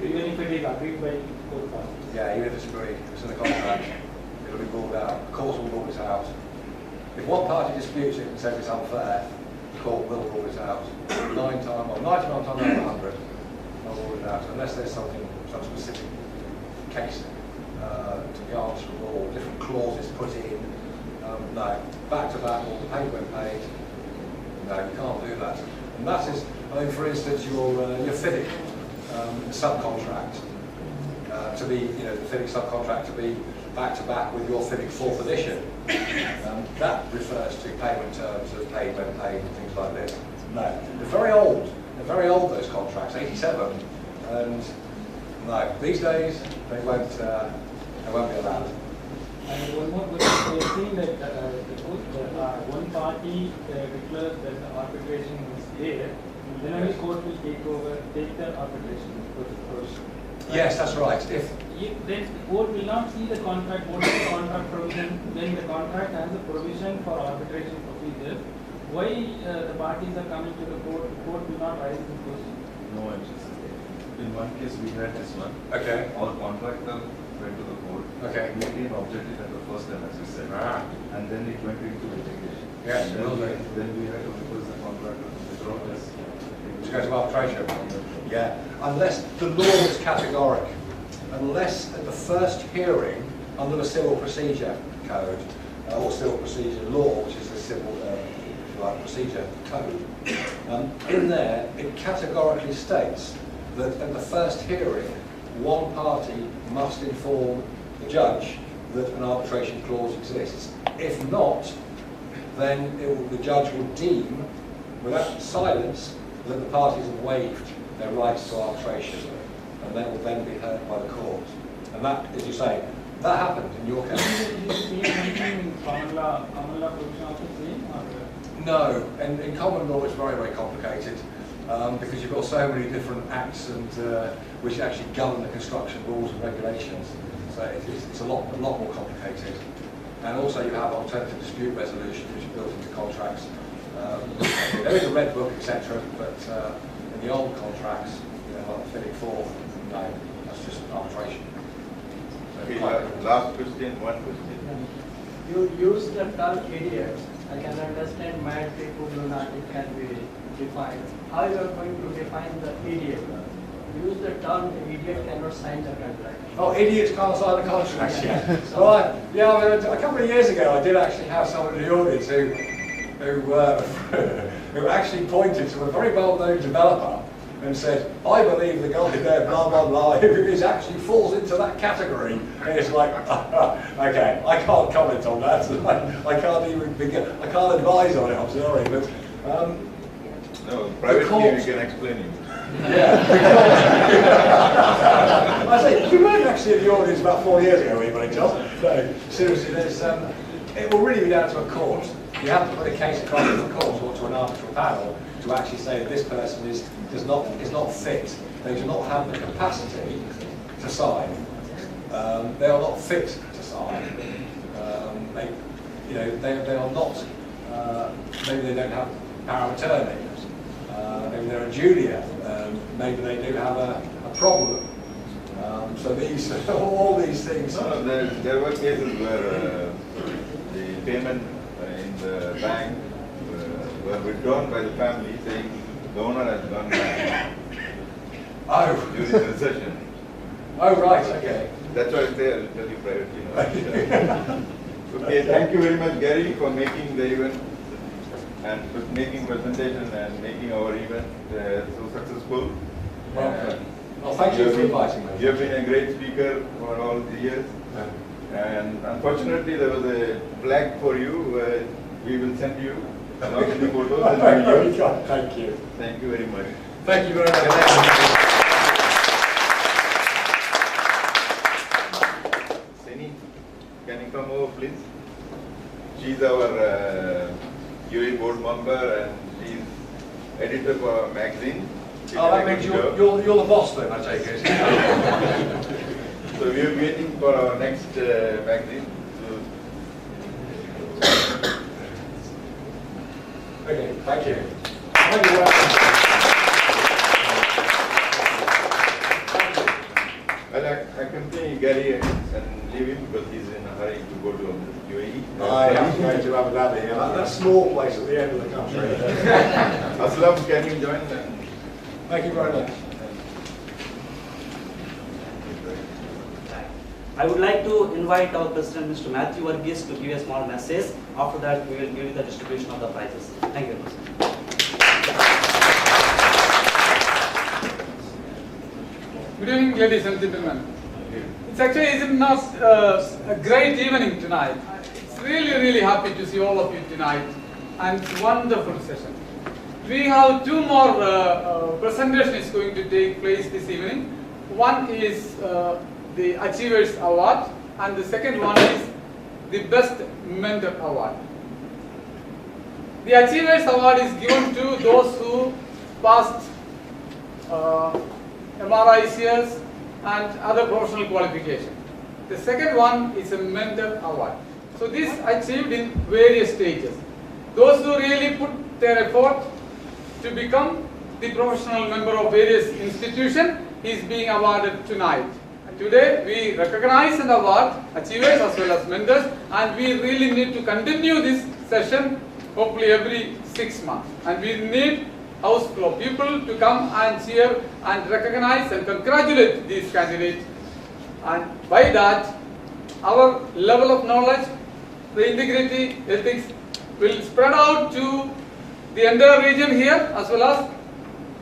[SPEAKER 4] Even if it is agreed by both parties.
[SPEAKER 1] yeah, even if it's agreed, if it's in the contract, it'll be ruled out. The court will rule it out. If one party disputes it and says it's unfair, the court will rule it out. 99 times out of 100, they'll rule it out, unless there's some specific case to be answerable, or different clauses put in. No, back to back, or paid when paid. No, you can't do that. And that is, I mean, for instance, your FIDIC subcontract to be, the FIDIC subcontract to be back to back with your FIDIC 4th edition. That refers to payment terms of paid when paid and things like this. No, they're very old. They're very old, those contracts, 87, and no, these days they won't be allowed.
[SPEAKER 4] And one more question, we have seen that one party declares that the arbitration is there, then only court will take the arbitration.
[SPEAKER 1] Yes, that's right.
[SPEAKER 4] If then the court will not see the contract, what is the contract provision, then the contract has a provision for arbitration procedure. Why the parties are coming to the court will not raise this question?
[SPEAKER 3] No, I'm just in one case we had this one.
[SPEAKER 1] Okay.
[SPEAKER 3] Our contractor went to the court.
[SPEAKER 1] Okay.
[SPEAKER 3] We didn't object it at the first time, as you said. And then it went into litigation.
[SPEAKER 1] Yes,
[SPEAKER 3] And then we had to request the contractor to withdraw this.
[SPEAKER 1] To go to arbitration. Yeah, unless the law is categoric unless at the first hearing under the Civil Procedure Code, or Civil Procedure Law, which is the Civil Procedure Code. In there, it categorically states that at the first hearing, one party must inform the judge that an arbitration clause exists. If not, then the judge will deem, without silence, that the parties have waived their rights to arbitration, and they will then be heard by the court. And that, as you say, that happened in your case.
[SPEAKER 4] Common law provision also same, or?
[SPEAKER 1] No, and in common law it's very, very complicated because you've got so many different acts and which actually govern the construction rules and regulations. So it's a lot more complicated. And also you have alternative dispute resolution, which is built into contracts. There is a red book, etc., but in the old contracts, like the Fitting 4, no, that's just arbitration.
[SPEAKER 3] Okay, last question, one question.
[SPEAKER 5] You use the term idiot. I can understand mad people do not, it can be defined. How you are going to define the idiot? Use the term the idiot cannot sign the contract.
[SPEAKER 1] Oh, idiots can't sign the contracts yet. Right. Yeah, I mean, a couple of years ago I did actually have someone in the audience who actually pointed to a very well-known developer and said, I believe the guy there, blah, blah, blah, who actually falls into that category. And it's like, okay, I can't comment on that. I can't even begin, I can't advise on it, I'm sorry. But,
[SPEAKER 3] no, privately we can explain you.
[SPEAKER 1] yeah. I say, you weren't actually in the audience about 4 years ago, anybody, John? No, seriously, there's, it will really be down to a court. You have to put a case across to the court or to an arbitral panel to actually say that this person is not fit. They do not have the capacity to sign. They are not fit to sign. They are not. Maybe they don't have power of attorney. Maybe they're a junior. Maybe they do have a problem. So these, all these things.
[SPEAKER 3] No, there were cases where the payment in the bank were withdrawn by the family, saying the owner has gone back during the recession.
[SPEAKER 1] Oh, right, okay.
[SPEAKER 3] That's why I say I'll tell you privately. Okay, thank you very much, Gary, for making the event and for making presentation and making our event so successful.
[SPEAKER 1] Well, thank you for inviting me.
[SPEAKER 3] You have been a great speaker for all the years. And unfortunately, there was a flag for you. We will send you along with the photos and videos.
[SPEAKER 1] Thank you.
[SPEAKER 3] Thank you very much.
[SPEAKER 1] Thank you very much.
[SPEAKER 3] Seni, can you come over, please? She's our UAE board member and she's editor for our magazine.
[SPEAKER 1] Oh, that means you're the boss then, I take it.
[SPEAKER 3] So we are waiting for our next magazine.
[SPEAKER 1] Okay, thank you. Thank you.
[SPEAKER 3] Well, I continue Gary and leave him because he's in a hurry to go to UAE.
[SPEAKER 1] I have to go to Abu Dhabi, that small place at the end of the country.
[SPEAKER 3] Aslam, can you join them?
[SPEAKER 1] Thank you very much.
[SPEAKER 6] I would like to invite our President, Mr. Matthew Varghese, to give a small message. After that, we will give you the distribution of the prizes. Thank you, President.
[SPEAKER 7] Good evening, ladies and gentlemen. It's actually not a great evening tonight. It's really happy to see all of you tonight, and it's a wonderful session. We have two more presentations going to take place this evening. One is the Achievers Award, and the second one is the Best Mentor Award. The Achievers Award is given to those who passed MRICS and other professional qualifications. The second one is a Mentor Award. So this achieved in various stages. Those who really put their effort to become the professional member of various institutions is being awarded tonight. Today we recognize and award achievers as well as mentors, and we really need to continue this session hopefully every 6 months. And we need house full of people to come and cheer and recognize and congratulate these candidates and by that our level of knowledge, the integrity, ethics will spread out to the entire region here as well as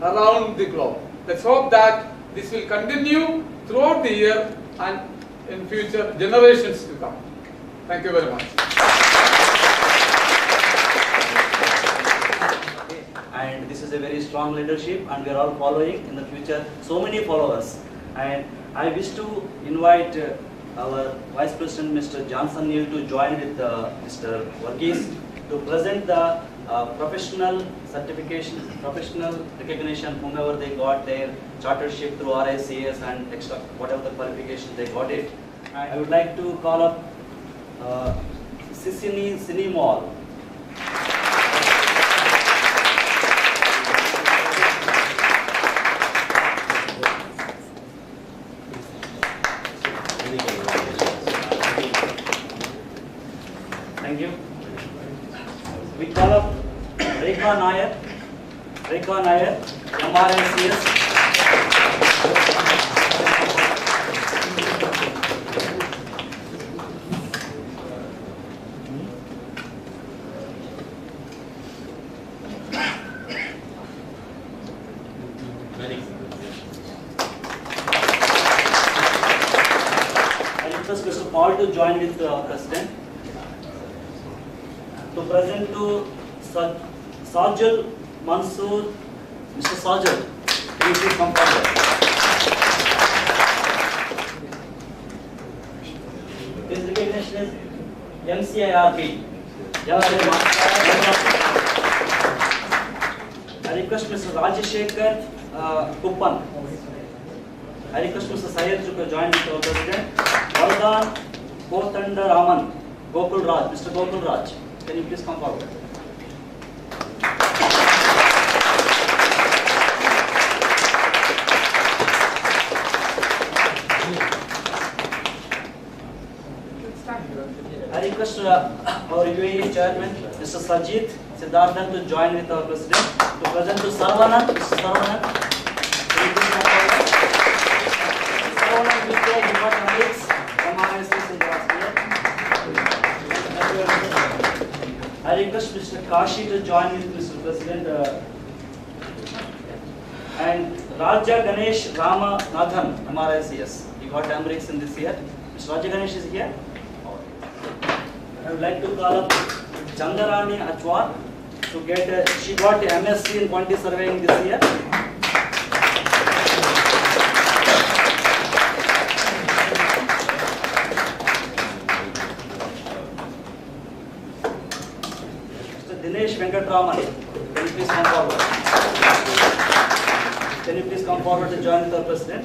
[SPEAKER 7] around the globe. Let's hope that this will continue throughout the year and in future generations to come. Thank you very much.
[SPEAKER 6] And this is a very strong leadership, and we are all following in the future. So many followers, and I wish to invite our Vice President, Mr. Johnson Neil, to join with Mr. Varghese to present the professional certification, professional recognition, whomever they got their chartership through RICS and extra, whatever the qualification they got it. I would like to call up Sissini Sinimol. Thank you. We call up Rekha Nair, MRICS. I request Mr. Paul to join with the President to present to Sajal Mansoor. Mr. Sajal, can you please come forward? His recognition is MCIRB. I request Mr. Rajashekar Kuppan. I request Mr. Sayed to join with our President. Vardhan Kotanda Raman, Gokul Raj. Mr. Gokul Raj, can you please come forward? I request our UAE Chairman, Mr. Sajid Siddharthan, to join with our President to present to Saravanan. Mr. Saravanan, can you please come forward? Mr. Saravanan will take important notes from RICS in the last year. I request Mr. Kashi to join with Mr. President and Raja Ganesh Rama Nathan, MRICS. He got Amrics in this year. Mr. Raja Ganesh is here. I would like to call up Chandarani Achwar to get she got MSc in quantity surveying this year. Mr. Dinesh Venkatraman, can you please come forward? Can you please come forward to join with our President?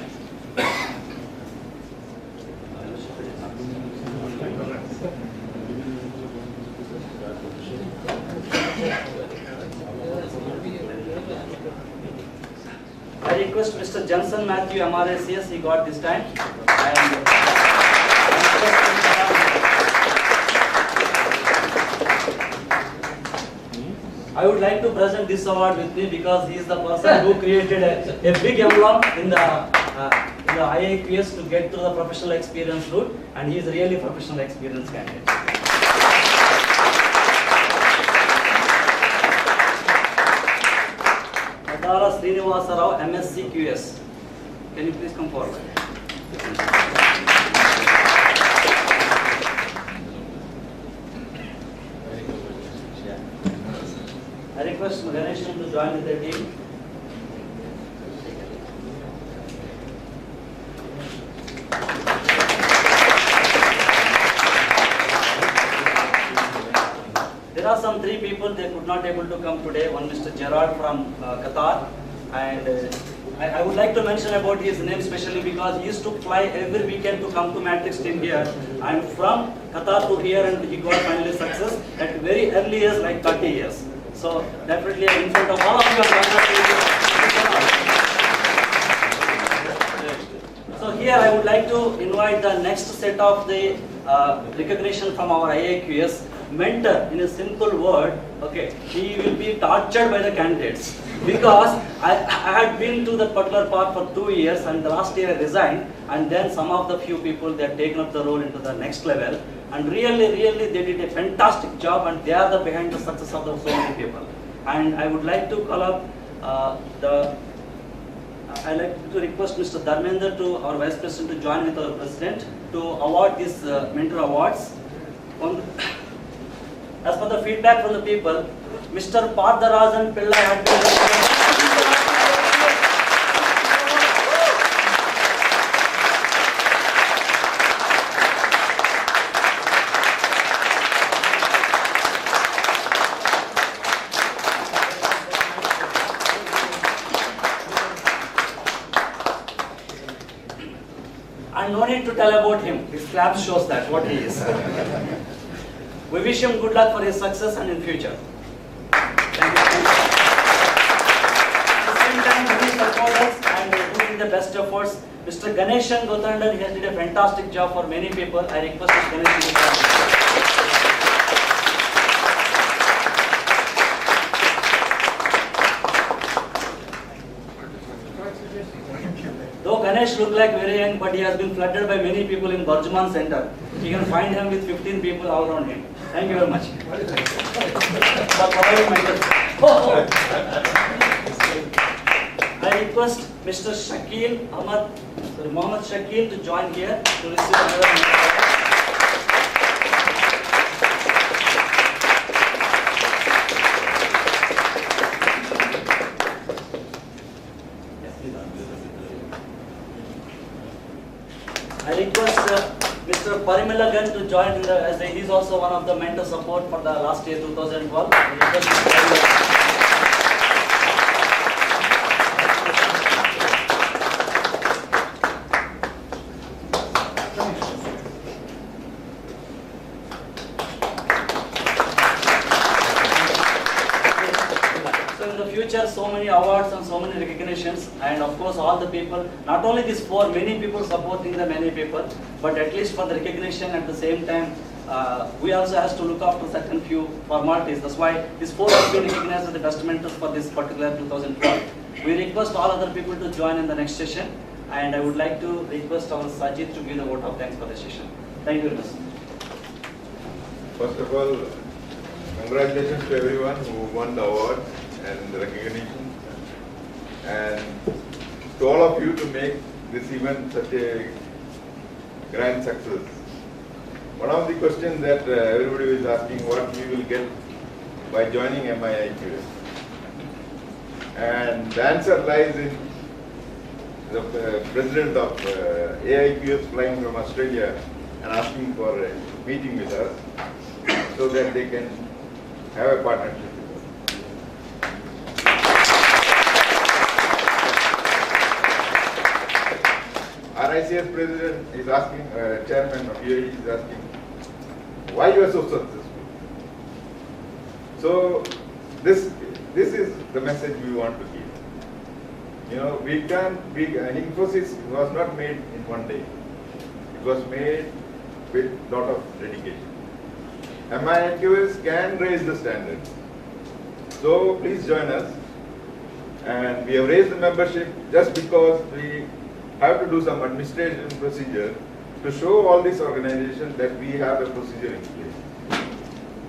[SPEAKER 6] I request Mr. Johnson Matthew, MRICS, he got this time. And I would like to present this award with me because he is the person who created a big emblem in the IAQS to get through the professional experience route, and he is really a professional experience candidate. Madara Srinivasa Rao, MSc QS. Can you please come forward? I request Ganesh to join with the team. There are some three people, they could not able to come today. One Mr. Gerard from Qatar, and I would like to mention about his name especially because he used to fly every weekend to come to Matrix team here, and from Qatar to here, and he got finally success at very early years, like 30 years. So definitely in front of all of you, so here I would like to invite the next set of the recognition from our IAQS. mentor, in a simple word, okay, he will be tortured by the candidates. Because I had been to the particular part for 2 years, and the last year I resigned, and then some of the few people, they have taken up the role into the next level, and really they did a fantastic job, and they are the behind the success of the so many people. And I would like to call up I like to request Mr. Dharmender, to our Vice President, to join with our President to award these mentor awards. As per the feedback from the people, Mr. Pardarajan Pillai had been and no need to tell about him. His clap shows that what he is. We wish him good luck for his success and in future. Thank you. At the same time, we support us and doing the best efforts. Mr. Ganeshan Gothandan, he has did a fantastic job for many people. I request Mr. Ganeshan to join. Though Ganesh look like very young, but he has been flooded by many people in Barjuman Center. You can find him with 15 people all around him. Thank you very much. For providing mentorship. I request Mr. Mohammed Shakil to join here to receive another mentorship. I request Mr. Parimalagan to join in as he is also one of the mentor support for the last year 2012. I request Mr. Parimalagan. So many awards and so many recognitions, and of course all the people, not only these four, many people supporting the many people, but at least for the recognition at the same time, we also have to look after certain few formalities. That's why these four have been recognized as the best mentors for this particular 2012. We request all other people to join in the next session, and I would like to request our Sajid to give the vote of thanks for the session. Thank you very much.
[SPEAKER 8] First of all, congratulations to everyone who won the award and the recognition, and to all of you to make this event such a grand success. One of the questions that everybody is asking, what we will get by joining MIIQS, and the answer lies in the president of AIQS flying from Australia and asking for a meeting with us so that they can have a partnership. RICS president is asking, chairman of UAE is asking, why you are so successful? So this is the message we want to give. You know, we can't be, Infosys was not made in one day. It was made with lot of dedication. MIIQS can raise the standard. So please join us. And we have raised the membership just because we have to do some administration procedure to show all these organizations that we have a procedure in place.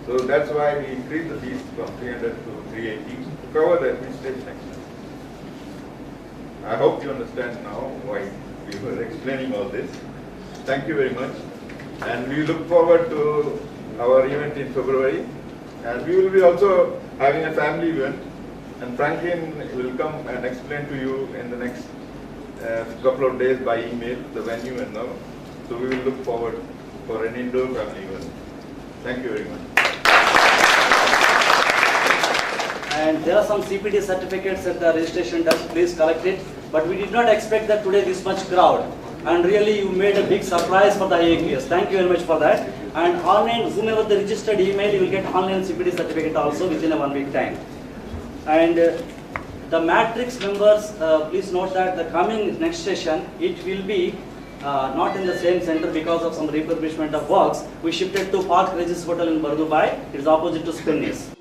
[SPEAKER 8] So that's why we increased the fees from 300 to 380 to cover the administration expense. I hope you understand now why we were explaining all this. Thank you very much. And we look forward to our event in February. And we will be also having a family event. And Franklin will come and explain to you in the next couple of days by email the venue and all. So we will look forward for an indoor family event. Thank you very much.
[SPEAKER 6] And there are some CPD certificates at the registration desk. Please collect it. But we did not expect that today this much crowd. And really you made a big surprise for the AIQS. Thank you very much for that. And online, whomever the registered email, you will get online CPD certificate also within a 1 week time. And the matrix members, please note that the coming next session, it will be not in the same center because of some refurbishment of works. We shifted to Park Regis Hotel in Bardubai. It's opposite to Spinneys.